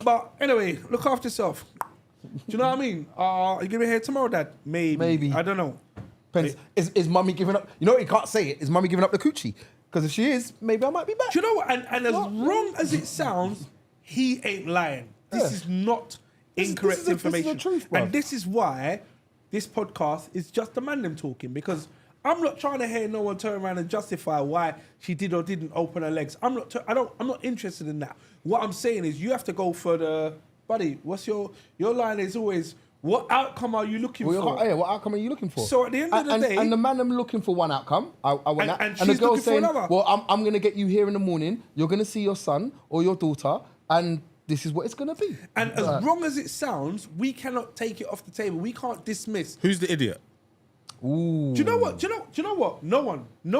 S1: But anyway, look after yourself. Do you know what I mean? Are you gonna be here tomorrow, dad? Maybe. I don't know.
S4: Depends. Is mummy giving up? You know, he can't say it. Is mummy giving up the coochie? Because if she is, maybe I might be back.
S1: Do you know what? And as wrong as it sounds, he ain't lying. This
S4: Yeah.
S1: is not
S4: This
S1: incorrect
S4: is the
S1: information.
S4: truth, bruv.
S1: And this is why this podcast is just the man them talking, because I'm not trying to hear no one turn around and justify why she did or didn't open her legs. I'm not interested in that. What I'm saying is you have to go for the buddy. What's your line is always, what outcome are you looking for?
S4: What outcome are you looking for?
S1: So at the end of the day,
S4: and the man I'm looking for one outcome. I want that.
S1: and
S4: the
S1: she's
S4: girl
S1: looking for
S4: saying,
S1: another.
S4: well, I'm gonna get you here in the morning. You're gonna see your son or your daughter, and this is what it's gonna be.
S1: And as wrong as it sounds, we cannot take it off the table. We can't dismiss.
S3: Who's the idiot?
S4: Ooh.
S1: Do you know what? Do you know what? No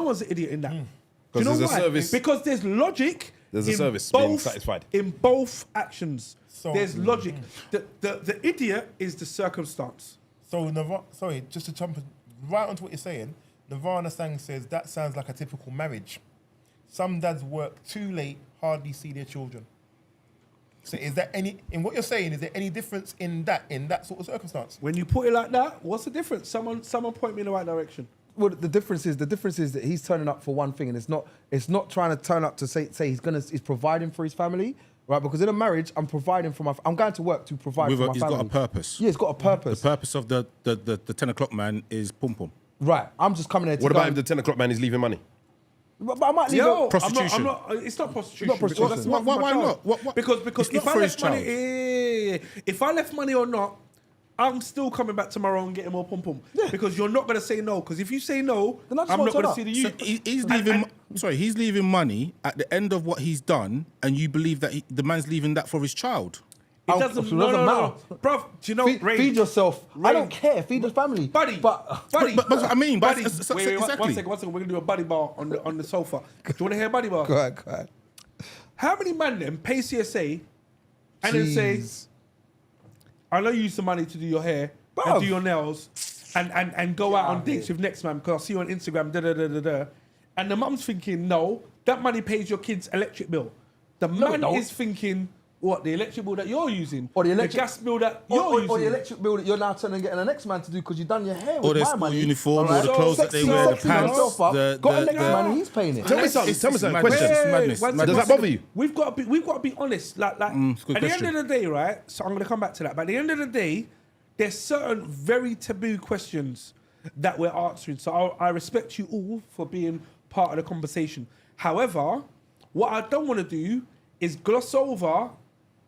S1: one's an idiot in that. Do you know
S2: Because there's a
S1: why?
S2: service-
S1: Because there's logic.
S2: There's a
S1: in
S2: service
S1: both,
S2: being satisfied.
S1: in both actions.
S5: So-
S1: there's logic. The idiot is the circumstance.
S5: So, sorry, just to jump right onto what you're saying, Nirvana Sang says that sounds like a typical marriage. Some dads work too late, hardly see their children. So, is there any, in what you're saying, is there any difference in that sort of circumstance?
S1: When you put it like that, what's the difference? Someone point me in the right direction.
S4: Well, the difference is that he's turning up for one thing, and it's not trying to turn up to say he's providing for his family, right? Because in a marriage, I'm providing for I'm going to work to provide for my
S3: He's
S4: family.
S3: got a purpose.
S4: Yeah, it's got a purpose.
S3: The purpose of the 10 o'clock man is pum pum.
S4: Right. I'm just coming here to
S2: What
S4: go
S2: about if
S4: and-
S2: the 10 o'clock man is leaving money?
S4: But I might leave
S1: Yo,
S4: it.
S3: Prostitution.
S1: I'm not, it's not prostitution.
S4: Not prostitution.
S1: because that's
S3: Why-
S1: not for my
S3: why
S1: child.
S3: not? What-
S1: Because
S3: It's
S1: if
S3: not
S1: I
S3: for
S1: left
S3: his
S1: money,
S3: child.
S1: if I left money or not, I'm still coming back tomorrow and getting more pum pum.
S4: Yeah.
S1: Because you're not gonna say no. Because if you say no,
S4: Then I just
S1: I'm
S4: won't
S1: not gonna
S4: turn
S1: see the
S4: up.
S1: you.
S3: So he's leaving. He's leaving money at the end of what he's done, and you believe that the man's leaving that for his child.
S1: It doesn't
S4: so it doesn't matter.
S1: Bruv, do you know,
S4: Feed yourself. I
S1: Ray.
S4: don't care. Feed the family.
S1: buddy,
S4: But
S1: buddy,
S3: But that's what I mean, but
S1: buddy.
S3: it's-
S1: Wait,
S3: exactly.
S1: one second. We're gonna do a buddy bar on the sofa. Do you want to hear a buddy bar?
S4: go ahead.
S1: How many man then pay CSA and then say,
S4: Jeez.
S1: I know you use the money to do your hair
S4: Bruv.
S1: and do your nails and go out on dates with next man because I see you on Instagram, And the mum's thinking, no, that money pays your kid's electric bill. The man
S4: don't.
S1: is thinking, what, the electric bill that you're using?
S4: Or the electric-
S1: gas bill that you're using?
S4: Or the electric bill that you're now turning and getting the next man to do because you've done your hair
S3: Or
S4: with
S3: their
S4: my
S3: school
S4: money.
S3: uniform, or
S4: alright?
S3: the clothes that they wear, the
S4: sexy
S3: pants,
S4: yourself up,
S3: the-
S4: got a
S3: the-
S4: next
S3: the-
S4: man and he's paying it.
S2: Tell me something.
S3: It's
S2: Question.
S3: madness. It's madness.
S1: Wait,
S3: It's
S1: one
S2: Does
S1: second.
S2: that bother you?
S1: We've got to be honest. Like
S3: it's a good
S1: at the
S3: question.
S1: end of the day, right? So I'm going to come back to that. But at the end of the day, there's certain very taboo questions that we're answering. So I respect you all for being part of the conversation. However, what I don't want to do is gloss over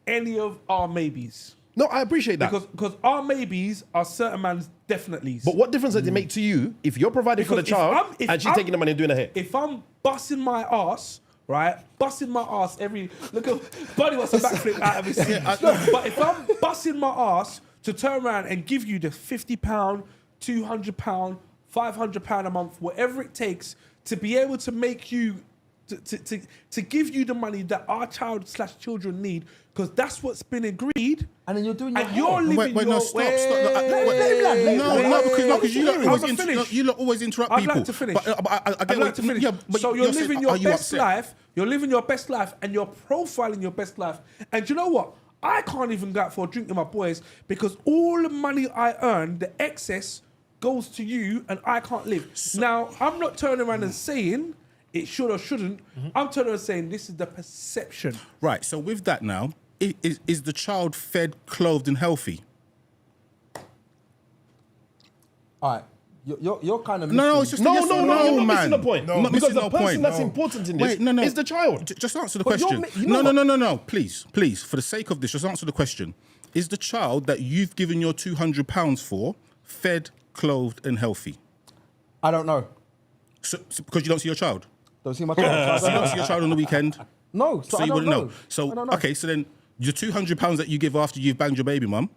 S1: any of our maybes.
S2: No, I appreciate that.
S1: Because our maybes are certain man's definitelys.
S2: But what difference does it make to you if you're providing for the
S1: Because if
S2: child
S1: I'm-
S2: and she's taking the money and doing her hair?
S1: If I'm busting my ass, right? Busting my ass look at Buddy wants a backflip out of his seat. But if I'm busting my ass to turn around and give you the £50, £200, £500 a month, whatever it takes to be able to make you to give you the money that our child/children need, because that's what's been agreed.
S4: And then you're doing your
S1: And
S4: hair.
S1: you're living
S3: Wait,
S1: your
S3: no, stop.
S1: way.
S3: Because you lot always interrupt
S1: I'd
S3: people.
S1: like to finish.
S3: But I
S1: I'd
S3: get
S1: like to finish.
S3: Yeah, but
S1: So you're
S3: saying,
S1: living your
S3: are you
S1: best
S3: upset?
S1: life. You're living your best life, and you're profiling your best life. And you know what? I can't even go out for a drink with my boys because all the money I earn, the excess, goes to you, and I can't live. Now, I'm not turning around and saying it should or shouldn't. I'm turning around and saying this is the perception.
S3: Right. So with that now, is the child fed, clothed, and healthy?
S4: All right. You're kind of
S3: No,
S4: missing-
S3: it's just
S2: No,
S3: a yes
S2: no,
S3: or
S2: no, you're not
S3: man.
S2: missing the point.
S3: No, not
S2: Because
S3: missing
S2: the
S3: no
S2: person
S3: point.
S2: that's important in this
S3: Wait, no.
S2: is the child.
S3: Just answer the
S4: But you're
S3: question.
S4: you know
S3: No,
S4: what?
S3: Please, for the sake of this, just answer the question. Is the child that you've given your £200 for fed, clothed, and healthy?
S4: I don't know.
S3: So because you don't see your child?
S4: Don't see my child.
S3: So you don't see your child on the weekend?
S4: No, so I
S3: you
S4: don't
S3: wouldn't know.
S4: know.
S3: So
S4: I don't know.
S3: okay, so then your £200 that you give after you've banged your baby mum,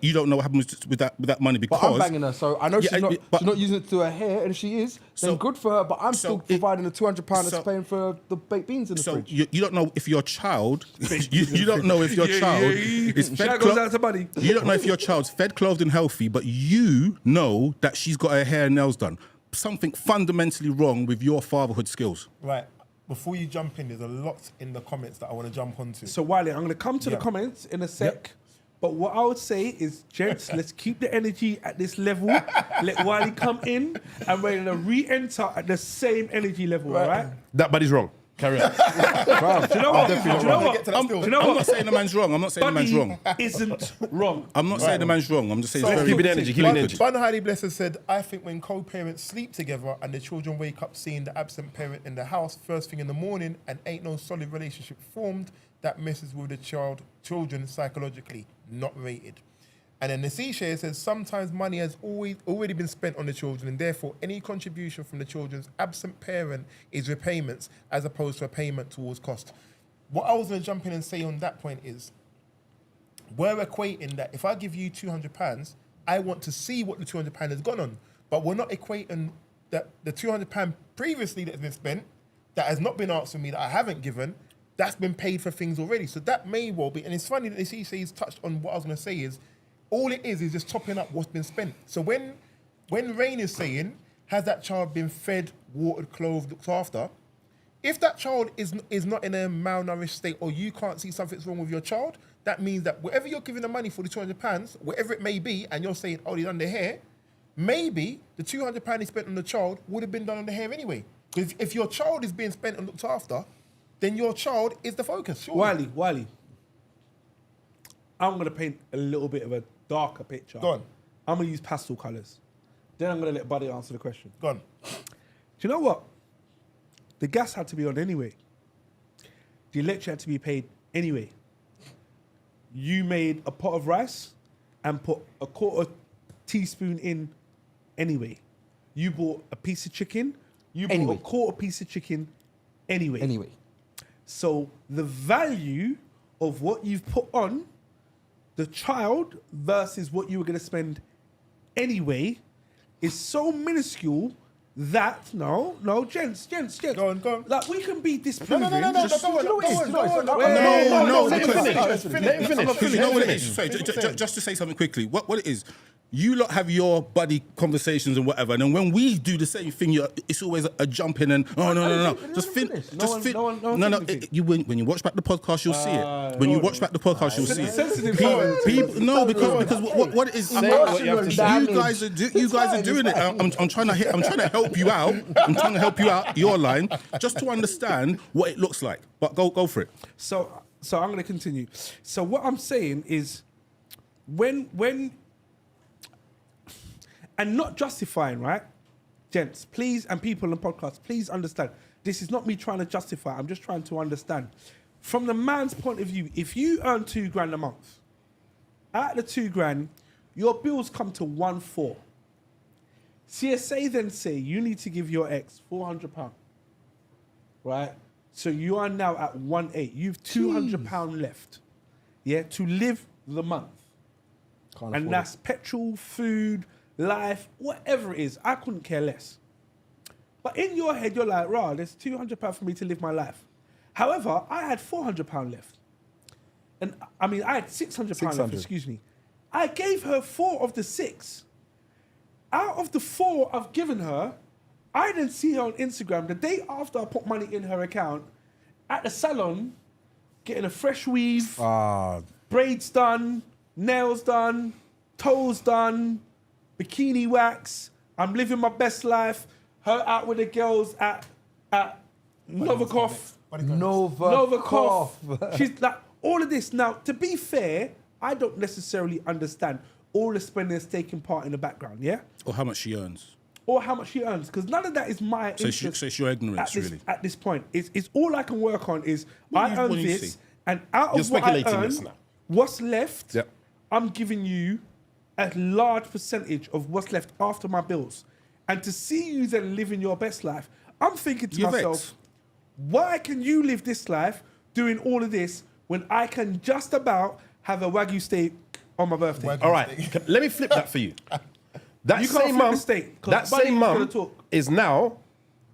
S3: you don't know what happens with that money because
S4: But I'm banging her, so I know
S3: Yeah,
S4: she's not using it to her hair, and if she is, then
S3: So-
S4: good for her. But I'm
S3: so
S4: still
S3: it-
S4: providing the £200
S3: so-
S4: that's paying for the baked beans in the
S3: So
S4: fridge.
S3: you don't know if your child, you don't know if your child is fed.
S1: Shout goes out to Buddy.
S3: You don't know if your child's fed, clothed, and healthy, but you know that she's got her hair and nails done. Something fundamentally wrong with your fatherhood skills.
S5: Right. Before you jump in, there's a lot in the comments that I want to jump onto.
S1: So Wiley, I'm going to come to the
S5: Yeah.
S1: comments in a sec. But what I would say is, gents, let's keep the energy at this level. Let Wiley come in, and we're going to re-enter at the same energy level, all right?
S2: That buddy's wrong. Carry on.
S1: Do you know what? Do you know
S5: Get
S1: what?
S5: to that still.
S1: Do you know
S3: I'm not
S1: what?
S3: saying the man's wrong. I'm not saying the man's wrong.
S1: Buddy isn't wrong.
S3: I'm not saying the man's wrong. I'm just saying
S5: So-
S3: it's
S2: Let's
S3: very
S2: keep it energy. Keep it energy.
S5: Bun Highly Blessed said, I think when co-parents sleep together and the children wake up seeing the absent parent in the house first thing in the morning and ain't no solid relationship formed, that messes with the children psychologically, not rated. And then Nasisha says, sometimes money has already been spent on the children, and therefore any contribution from the children's absent parent is repayments as opposed to a payment towards cost. what I was going to jump in and say on that point is, we're equating that if I give you £200, I want to see what the £200 has gone on. But we're not equating that the £200 previously that has been spent, that has not been asked for me, that I haven't given, that's been paid for things already. So that may well be, and it's funny that the CC's touched on what I was going to say is, all it is just topping up what's been spent. So when Rain is saying, has that child been fed, watered, clothed, looked after? If that child is not in a malnourished state, or you can't see something's wrong with your child, that means that whatever you're giving the money for, the £200, whatever it may be, and you're saying, oh, he's done the hair, maybe the £200 he spent on the child would have been done on the hair anyway. Because if your child is being spent and looked after, then your child is the focus. Surely.
S1: Wiley, I'm going to paint a little bit of a darker picture.
S5: Go on.
S1: I'm going to use pastel colours. Then I'm going to let Buddy answer the question.
S5: Go on.
S1: Do you know what? The gas had to be on anyway. The electric had to be paid anyway. You made a pot of rice and put a quarter teaspoon in anyway. You bought a piece of chicken. You bought a quarter piece of chicken anyway. So the value of what you've put on the child versus what you were going to spend anyway is so minuscule that no, gents.
S5: Go on.
S1: Like, we can be disproving.
S5: No, let him finish.
S3: You know what it is? Sorry, just to say something quickly. What it is, you lot have your buddy conversations and whatever, and then when we do the same thing, it's always a jump in and no. Just finish. When you watch back the podcast, you'll see it. When you watch back the podcast, you'll see it. People, no, because what it is, you guys are doing it. I'm trying to help you out. I'm trying to help you out your line, just to understand what it looks like. But go for it.
S1: So I'm going to continue. So what I'm saying is, when and not justifying, right? Gents, please, and people on the podcast, please understand. This is not me trying to justify. I'm just trying to understand. From the man's point of view, if you earn £2,000 a month, out of the £2,000, your bills come to 1,400. CSA then say you need to give your ex £400, right? So you are now at 1,800. You've £200 left, yeah, to live the month. And that's petrol, food, life, whatever it is. I couldn't care less. But in your head, you're like, rah, there's £200 for me to live my life. However, I had £400 left. And I mean, I had £600 left, excuse me. I gave her 4 of the 6. Out of the 4 I've given her, I didn't see her on Instagram the day after I put money in her account at the salon, getting a fresh weave, braids done, nails done, toes done, bikini wax. I'm living my best life. Her out with the girls at Novikov. She's like, all of this. Now, to be fair, I don't necessarily understand all the spending that's taking part in the background, yeah?
S3: Or how much she earns.
S1: Because none of that is my interest.
S3: So it's your ignorance, really.
S1: At this point. It's all I can work on is I earn this, and out of what I earn, what's left, I'm giving you a large percentage of what's left after my bills. And to see you then living your best life, I'm thinking to myself, why can you live this life doing all of this when I can just about have a Wagyu steak on my birthday?
S2: All right, let me flip that for you. That same mum is now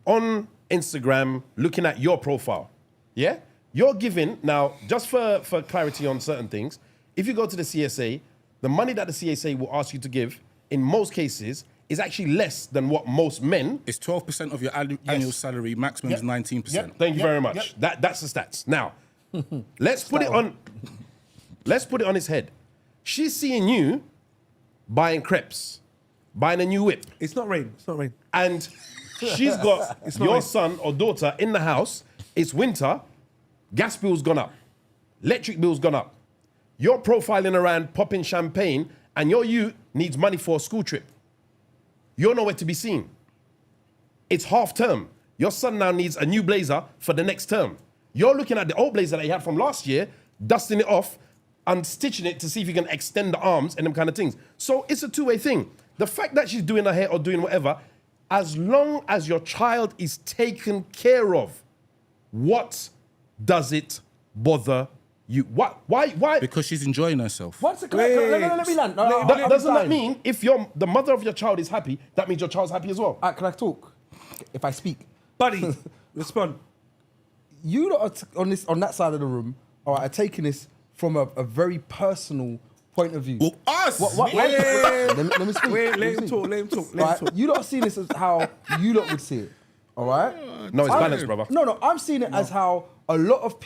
S2: on Instagram looking at your profile. Yeah? You're giving, now, just for clarity on certain things, if you go to the CSA, the money that the CSA will ask you to give, in most cases, is actually less than what most men...
S3: It's 12% of your annual salary, maximum is 19%.
S2: Thank you very much. That's the stats. Now, let's put it on its head. She's seeing you buying crepes, buying a new whip.
S1: It's not rain.
S2: And she's got your son or daughter in the house. It's winter. Gas bill's gone up. Electric bill's gone up. You're profiling around popping champagne, and your youth needs money for a school trip. You're nowhere to be seen. It's half term. Your son now needs a new blazer for the next term. You're looking at the old blazer that he had from last year, dusting it off and stitching it to see if you can extend the arms and them kind of things. So it's a two-way thing. The fact that she's doing her hair or doing whatever, as long as your child is taken care of, what does it bother you? What? Why?
S3: Because she's enjoying herself.
S4: One second, let me land.
S2: Doesn't that mean if the mother of your child is happy, that means your child's happy as well?
S4: Can I talk? If I speak.
S1: Buddy, respond.
S4: You lot are on that side of the room, all right, are taking this from a very personal point of view.
S3: Well, us.
S4: Let me speak.
S1: Let him talk.
S4: Right? You lot are seeing this as how you lot would see it, all right?
S2: No, it's balanced, brother.
S4: No, I'm seeing it as how a lot of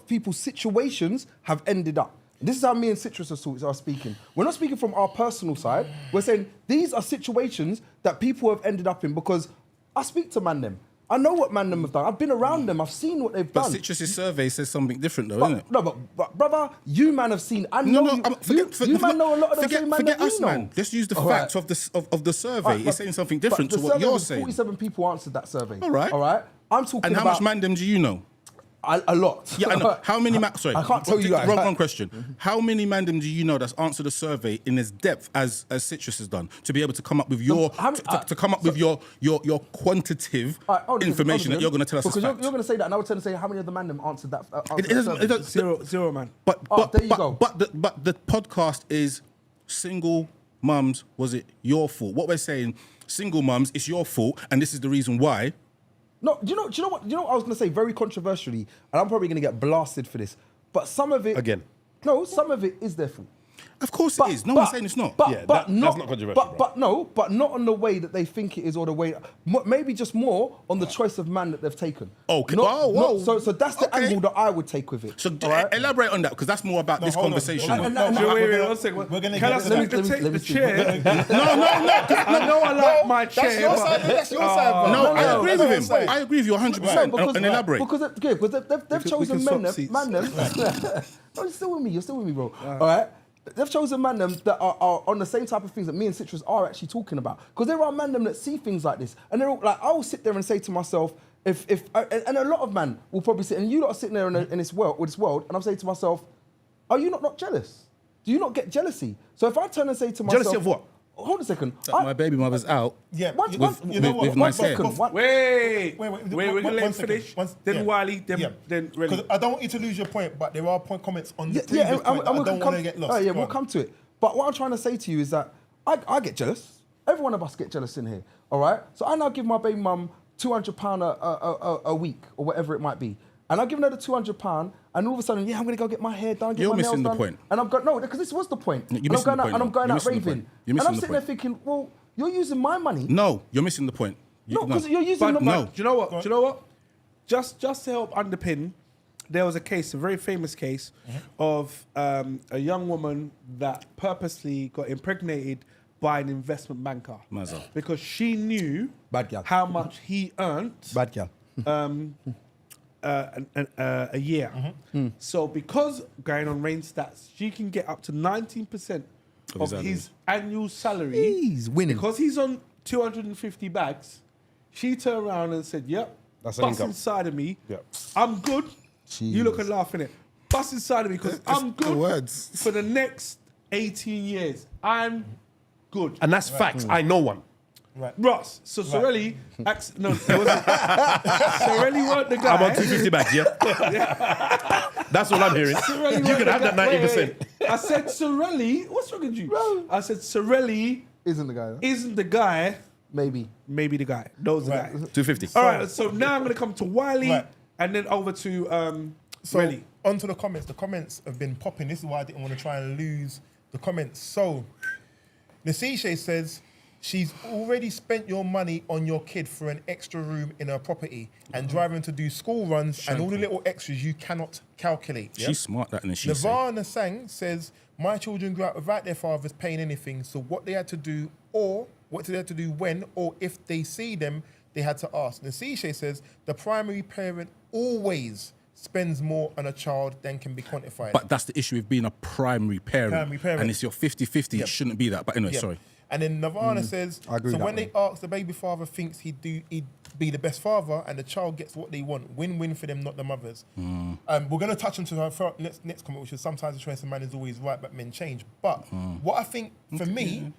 S4: people's situations have ended up. This is how me and Citrus are speaking. We're not speaking from our personal side. We're saying these are situations that people have ended up in because I speak to man them. I know what man them have done. I've been around them. I've seen what they've
S3: But
S4: done.
S3: Citrus's survey says something different, though, isn't it?
S4: No, but brother, you man have seen. I know you man know a lot of the same man that
S3: us,
S4: you know.
S3: man. Let's use the
S4: All
S3: facts
S4: right.
S3: of the survey.
S4: All right,
S3: It's saying something different
S4: but
S3: to
S4: the
S3: what
S4: survey
S3: you're
S4: was
S3: saying.
S4: 47 people answered that survey.
S3: All right.
S4: All right. I'm talking
S3: And how
S4: about
S3: much mandem do you know?
S4: a lot.
S3: Yeah, I know. How many? Sorry,
S4: I can't tell you guys.
S3: Wrong question. How many mandem do you know that's answered a survey in as depth as Citrus has done to be able to come up with your your quantitative information that you're going to tell us?
S4: Because you're going to say that, and I would tend to say how many of the man them answered that.
S3: It doesn't.
S1: Zero, man.
S3: But
S4: there you go.
S3: But the podcast is single mums. Was it your fault? What we're saying, single mums, it's your fault, and this is the reason why.
S4: No, do you know what I was going to say very controversially, and I'm probably going to get blasted for this, but some of it...
S2: Again.
S4: No, some of it is their fault.
S3: Of course it is. No one's saying it's not.
S2: That's not controversial,
S4: but not on the way that they think it is, or the way... Maybe just more on the choice of man that they've taken.
S3: Okay.
S4: So that's the angle that I would take with it.
S3: So
S4: all right?
S3: elaborate on that, because that's more about this conversation.
S1: Wait, 1 second.
S5: We're gonna
S1: Can I
S5: get
S1: speak
S5: to
S1: to
S5: that.
S1: take the chair?
S3: No.
S1: I know I like my chair.
S5: That's your side. That's your side, bro.
S3: No, I
S5: No,
S3: agree
S5: that's
S3: with
S5: what I'm
S3: him.
S5: saying.
S3: I agree with you 100%. And elaborate.
S4: Because they've chosen
S1: swap
S4: man
S1: seats.
S4: them. No, you're still with me, bro. All right? They've chosen man them that are on the same type of things that me and Citrus are actually talking about. Because there are man them that see things like this. And they're all, like, I will sit there and say to myself, and a lot of man will probably sit, and you lot are sitting there in this world, and I'm saying to myself, are you not jealous? Do you not get jealousy? So if I turn and say to myself...
S2: Jealousy of what?
S4: Hold a second.
S3: My baby mother's out.
S5: Yeah.
S3: You know what? With my care.
S1: We're going to let him finish. Then Wiley, then Relly.
S5: Because I don't want you to lose your point, but there are comments on the
S4: Yeah,
S5: previous point that I don't want to get lost.
S4: Yeah,
S5: Go
S4: we'll
S5: on.
S4: come to it. But what I'm trying to say to you is that I get jealous. Every one of us get jealous in here, all right? So I now give my baby mum £200 a week or whatever it might be. And I've given her the £200, and all of a sudden, I'm going to go get my hair done, get
S3: You're
S4: my nails
S3: missing the
S4: done.
S3: point.
S4: And I'm going, no, because this was the point.
S3: You're missing the point,
S4: and I'm going
S3: You're
S4: out
S3: missing the
S4: raving.
S3: point. You're
S4: And I'm
S3: missing the
S4: sitting there
S3: point.
S4: thinking, well, you're using my money.
S3: No, you're missing the point.
S4: No, because you're using
S1: But
S4: the
S1: no,
S4: money.
S1: do you know what? Just to help underpin, there was a case, a very famous case, of a young woman that purposely got impregnated by an investment banker.
S3: Mazza.
S1: Because she knew
S4: Bad gal.
S1: how much he earned
S4: Bad gal.
S1: a year. So because going on Rain Stats, she can get up to 19% of his annual salary.
S4: He's winning.
S1: Because he's on 250 bags, she turned around and said, yep,
S2: That's an
S1: bust
S2: income.
S1: inside of me.
S2: Yep.
S1: I'm good. You look and laugh in it. Bust inside of me because I'm
S3: the
S1: good
S3: words.
S1: for the next 18 years. I'm good.
S2: And that's facts. I know one.
S5: Right.
S1: Ross, so Sirelli, no, it wasn't. Sirelli weren't the guy.
S2: I'm on 250 bags, yeah? That's all I'm hearing.
S1: Sirelli
S2: You
S1: weren't
S2: can
S1: the
S2: have
S1: guy-
S2: that 90%.
S1: wait. I said Sirelli, what's wrong with you? I said Sirelli
S4: Isn't the guy, huh?
S1: isn't the guy,
S4: Maybe.
S1: maybe the guy. Those the guy.
S2: 250.
S1: All right, so now I'm going to come to Wiley
S5: Right.
S1: and then over to
S5: So
S1: Relly.
S5: onto the comments. The comments have been popping. This is why I didn't want to try and lose the comments. So Nasishe says she's already spent your money on your kid for an extra room in her property and driving to do school runs and all the little extras you cannot calculate. Yeah?
S3: She's smart, that, and she said.
S5: Nirvana Sang says, my children grew up without their fathers paying anything, so what they had to do when or if they see them, they had to ask. Nasishe says, the primary parent always spends more on a child than can be quantified.
S3: But that's the issue with being a primary parent.
S5: Primary parent.
S3: And it's your 50-50.
S5: Yep.
S3: It shouldn't be that. But anyway,
S5: Yeah.
S3: sorry.
S5: And then Nirvana says,
S4: I agree
S5: so
S4: with
S5: when
S4: that
S5: they ask the baby father thinks he'd be the best father and the child gets what they want, win-win for them, not the mothers. We're going to touch on our next comment, which is sometimes the choice of man is always right, but men change. But what I think, for me,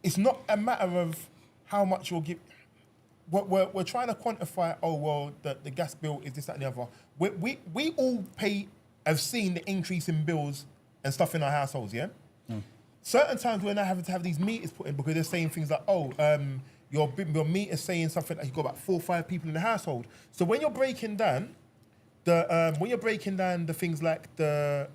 S5: it's not a matter of how much you'll give. we're trying to quantify. Oh well, the gas bill is this, that, and the other. We all have seen the increase in bills and stuff in our households. Yeah. Certain times we're now having to have these meters put in because they're saying things like, your meter's saying something like you've got about 4 or 5 people in the household. So when you're breaking down the things like the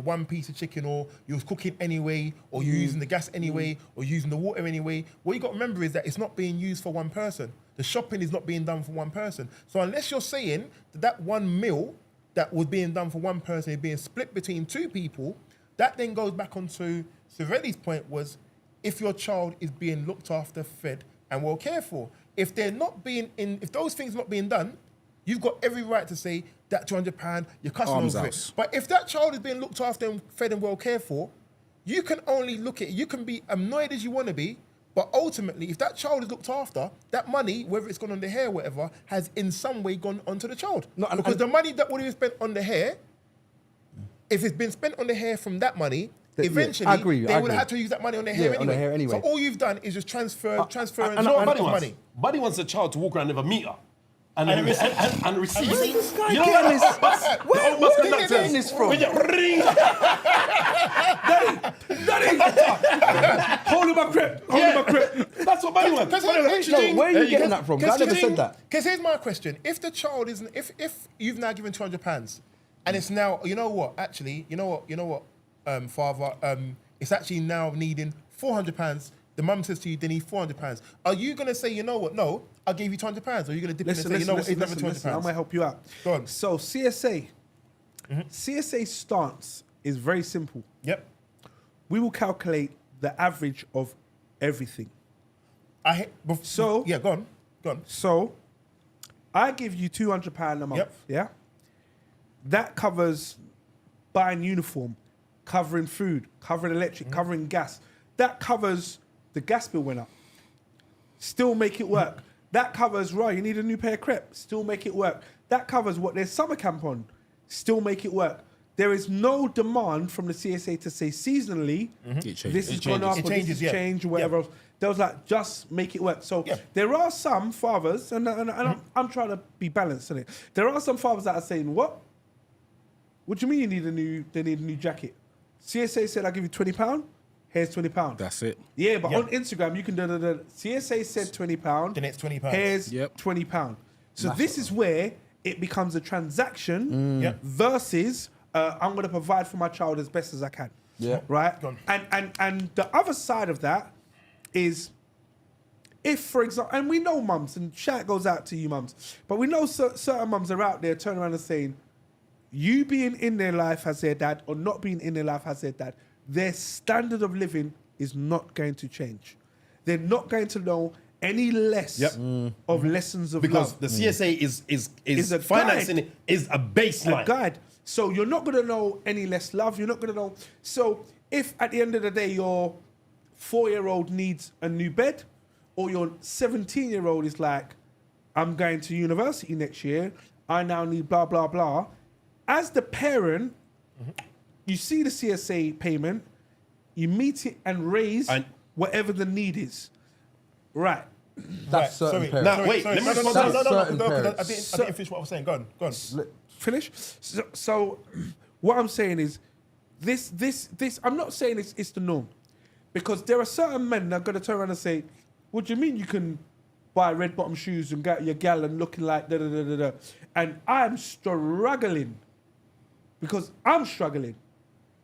S5: one piece of chicken, or you're cooking anyway, or you're using the gas anyway, or using the water anyway, what you got to remember is that it's not being used for one person. The shopping is not being done for one person. So unless you're saying that one meal that was being done for one person is being split between 2 people, that then goes back onto Sirelli's point was, if your child is being looked after, fed, and well cared for, if those things are not being done, you've got every right to say that £200, you're cussing
S3: Arms
S5: over
S3: out.
S5: it. But if that child is being looked after and fed and well cared for, you can only look at it. You can be annoyed as you want to be, but ultimately, if that child is looked after, that money, whether it's gone on the hair or whatever, has in some way gone onto the child. Because the money that would have been spent on the hair, if it's been spent on the hair from that money, eventually,
S4: I agree,
S5: they would have had to use that money on their hair,
S4: on their hair anyway.
S5: So all you've done is just transfer
S2: And Buddy wants, Buddy wants a child to walk around with a meter and receive.
S4: Where's this guy
S2: You know
S4: getting this?
S2: the old
S4: Where are you getting this from?
S2: When you ring.
S1: Holding my grip. Holding my grip.
S2: That's what Buddy wants.
S4: Where are you getting that from? I never said that.
S5: Because here's my question: if the child isn't, if you've now given £200, and it's now, you know what? Actually, you know what, father, it's actually now needing £400. The mum says to you, they need £400. Are you going to say, you know what? No, I gave you £200. Or are you going to dip in and say, you know what? It's never £200.
S1: I'm going to help you out.
S5: Go on.
S1: So CSA, CSA stance is very simple.
S5: Yep.
S1: We will calculate the average of everything.
S5: Yeah, go on.
S1: So I give you £200 a month.
S5: Yep.
S1: Yeah. That covers buying uniform, covering food, covering electric, covering gas. That covers the gas bill went up. Still make it work. That covers, right, you need a new pair of crepes. Still make it work. That covers what there's summer camp on. Still make it work. There is no demand from the CSA to say seasonally, this is gone up, or this is changed, or whatever else. There was like, just make it work. So there are some fathers, and I'm trying to be balanced in it. There are some fathers that are saying, what? What do you mean they need a new jacket? CSA said, I'll give you £20. Here's £20.
S3: That's it.
S1: Yeah, but on Instagram, you can do the CSA said £20.
S5: Then it's £20.
S1: Here's £20. So this is where it becomes a transaction versus I'm going to provide for my child as best as I can.
S4: Yeah.
S1: Right? And the other side of that is, if, for example, and we know mums, and shout goes out to you mums, but we know certain mums are out there turning around and saying, you being in their life as their dad or not being in their life as their dad, their standard of living is not going to change. They're not going to know any less of lessons of
S2: because
S1: love.
S2: the CSA is
S1: a
S2: financing
S1: guide.
S2: it, is a baseline.
S1: A guide. So you're not going to know any less love. You're not going to know. So if at the end of the day your 4-year-old needs a new bed, or your 17-year-old is like, I'm going to university next year, I now need blah, blah, blah. As the parent, you see the CSA payment, you meet it and raise whatever the need is. Right.
S4: That's certain parents.
S2: Now, wait, let me respond to this.
S5: No, I didn't finish what I was saying. Go on.
S1: Finish? So what I'm saying is, this. I'm not saying it's the norm, because there are certain men that are going to turn around and say, what do you mean you can buy red bottom shoes and get your gal and looking like da da da da da? And I'm struggling, because I'm struggling.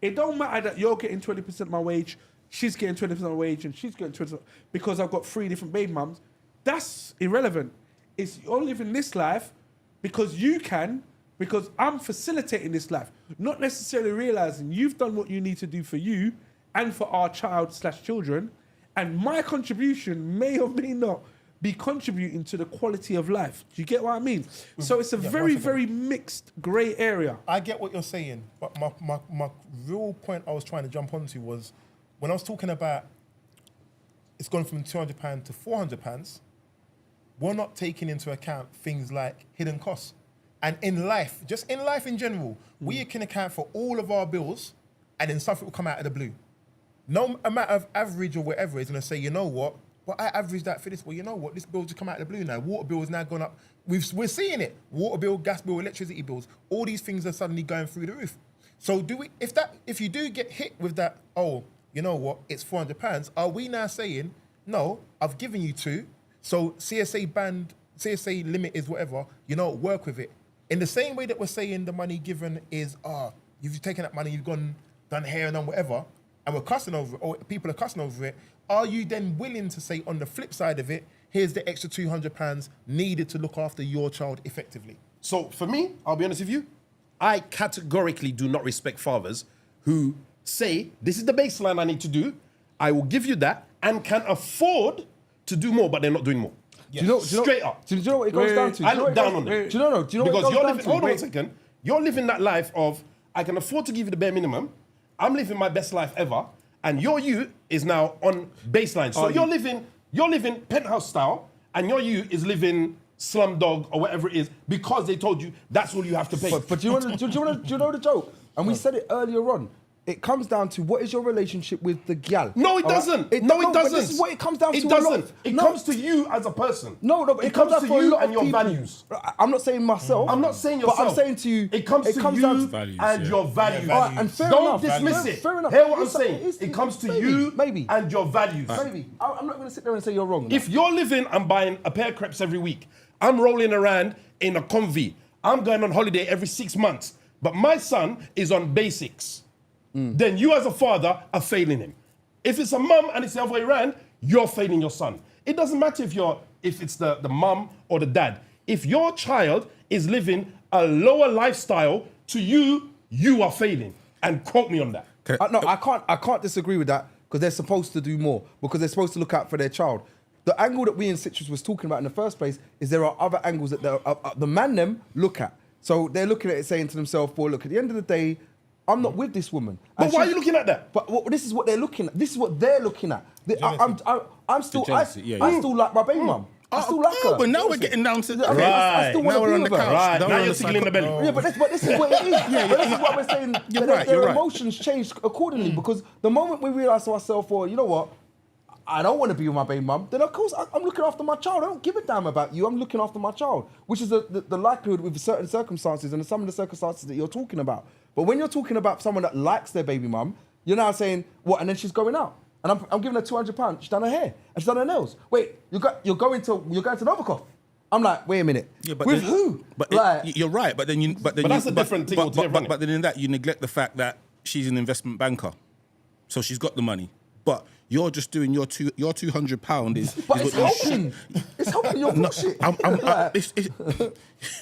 S1: It don't matter that you're getting 20% of my wage, she's getting 20% of my wage, and she's getting 20% because I've got 3 different baby mums. That's irrelevant. It's you're living this life because you can, because I'm facilitating this life, not necessarily realizing you've done what you need to do for you and for our child/children, and my contribution may or may not be contributing to the quality of life. Do you get what I mean? So it's a very, very mixed grey area.
S5: I get what you're saying, but my real point I was trying to jump onto was, when I was talking about it's gone from £200 to £400, we're not taking into account things like hidden costs. And in life, just in life in general, we can account for all of our bills, and then something will come out of the blue. No amount of average or whatever is going to say, you know what, but I averaged that for this. Well, you know what? This bill just come out of the blue now. Water bill has now gone up. We're seeing it. Water bill, gas bill, electricity bills. All these things are suddenly going through the roof. So if you do get hit with that, oh, you know what? It's £400. Are we now saying, no, I've given you 2, so CSA limit is whatever, you know, work with it. In the same way that we're saying the money given is, you've taken that money, you've done hair and done whatever, and we're cussing over it, or people are cussing over it, are you then willing to say on the flip side of it, here's the extra £200 needed to look after your child effectively?
S2: So for me, I'll be honest with you, I categorically do not respect fathers who say, this is the baseline I need to do, I will give you that, and can afford to do more, but they're not doing more.
S5: Yes.
S2: Straight up.
S4: Do you know what it goes down to?
S2: I look down on them.
S4: Do you know what
S2: Because
S4: it goes
S2: you're
S4: down
S2: living,
S4: to?
S2: hold on a second, you're living that life of, I can afford to give you the bare minimum, I'm living my best life ever, and your you is now on baseline. So you're living penthouse style, and your you is living slumdog or whatever it is, because they told you that's all you have to pay.
S4: But do you know the joke? And we said it earlier on. It comes down to what is your relationship with the gal.
S2: No, it doesn't.
S4: Right?
S2: No, it doesn't.
S4: But this is what it comes down to.
S2: It doesn't. It comes to you as a person.
S4: No, but
S2: it comes to you and your
S4: people.
S2: values.
S4: I'm not saying myself.
S2: I'm not saying yourself.
S4: But I'm saying to you,
S2: it comes to
S4: down
S2: you
S4: to
S3: values,
S2: and your values.
S5: Yeah, values.
S4: And fair
S2: Don't
S4: enough.
S2: dismiss it.
S4: Fair enough.
S2: Hear what I'm
S4: It's-
S2: saying.
S4: it's-
S2: It comes to
S4: maybe,
S2: you
S4: maybe.
S2: and your values.
S4: Maybe. I'm not going to sit there and say you're wrong.
S2: If you're living and buying a pair of crepes every week, I'm rolling around in a convy, I'm going on holiday every 6 months, but my son is on basics, then you as a father are failing him. If it's a mum and it's the other way around, you're failing your son. It doesn't matter if it's the mum or the dad. If your child is living a lower lifestyle, to you, you are failing. And quote me on that.
S4: No, I can't disagree with that because they're supposed to do more because they're supposed to look out for their child. The angle that we in Citrus was talking about in the first place is there are other angles that the man them look at. So they're looking at it saying to themselves, well, look, at the end of the day, I'm not with this woman.
S2: But
S4: And
S2: why are
S4: she's-
S2: you looking at that?
S4: But this is what they're looking at. This is what they're looking at. I'm still,
S3: jealousy, yeah,
S4: I
S3: yeah.
S4: still like my baby mum. I still like her.
S3: But now we're getting down to...
S4: Okay, I still
S3: now
S4: wanna
S3: we're
S4: be
S3: on the
S4: with her.
S3: couch.
S2: Right,
S3: Now
S2: now
S3: we're on
S2: you're
S3: the
S2: tickling the belly.
S4: Yeah, but this is what it is. But this is what we're saying.
S3: You're
S4: that
S3: right,
S4: their
S3: you're right.
S4: emotions change accordingly because the moment we realise to ourselves, well, you know what, I don't want to be with my baby mum, then of course I'm looking after my child. I don't give a damn about you. I'm looking after my child, which is the likelihood with certain circumstances and some of the circumstances that you're talking about. But when you're talking about someone that likes their baby mum, you're now saying, what, and then she's going out. And I'm giving her £200. She's done her hair and she's done her nails. Wait, you're going to Novikov. I'm like, wait a minute.
S3: Yeah, but
S4: with
S3: then-
S4: who?
S3: But
S4: like,
S3: you're right. But then
S2: that's a different thing altogether, isn't it?
S3: But then in that you neglect the fact that she's an investment banker, so she's got the money. But you're just doing your £200 is.
S4: but
S3: is
S4: it's
S3: what you
S4: helping. It's helping your bullshit. Like,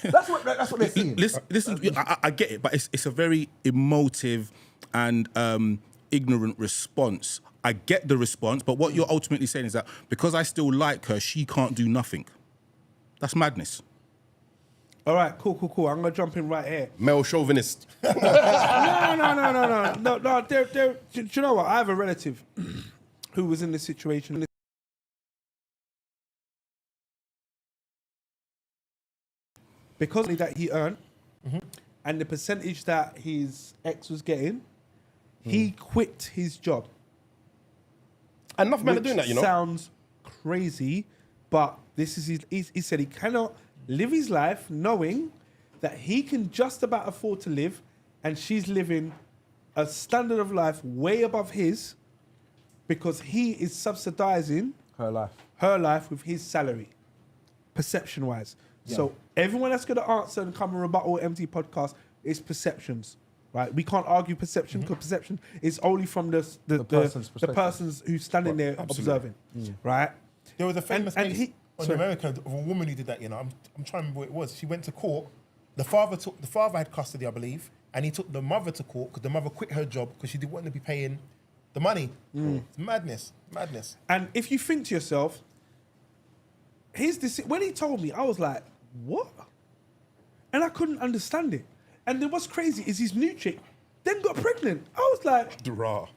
S4: that's what they're seeing.
S3: Listen, I get it, but it's a very emotive and ignorant response. I get the response, but what you're ultimately saying is that because I still like her, she can't do nothing. That's madness.
S1: All right, cool. I'm gonna jump in right here.
S2: Male chauvinist.
S1: No. Do you know what? I have a relative who was in this situation. Because that he earned and the percentage that his ex was getting, he quit his job.
S2: Enough men are
S1: Which
S2: doing that, you know.
S1: sounds crazy, but this is he said he cannot live his life knowing that he can just about afford to live and she's living a standard of life way above his because he is subsidizing
S4: Her life
S1: with his salary, perception-wise. So everyone that's going to answer and come and rebuttal empty podcast is perceptions, right? We can't argue perception because perception is only from the
S4: person's
S1: the
S4: perspective.
S1: persons who's standing there observing, right?
S5: There was a famous
S1: and
S5: case
S1: he-
S5: in
S1: sorry.
S5: America of a woman who did that. You know, I'm trying to remember what it was. She went to court. The father had custody, I believe, and he took the mother to court because the mother quit her job because she didn't want to be paying the money. It's madness.
S1: And if you think to yourself, here's this. When he told me, I was like, what? And I couldn't understand it. And then what's crazy is his new chick then got pregnant. I was like,
S2: Raw.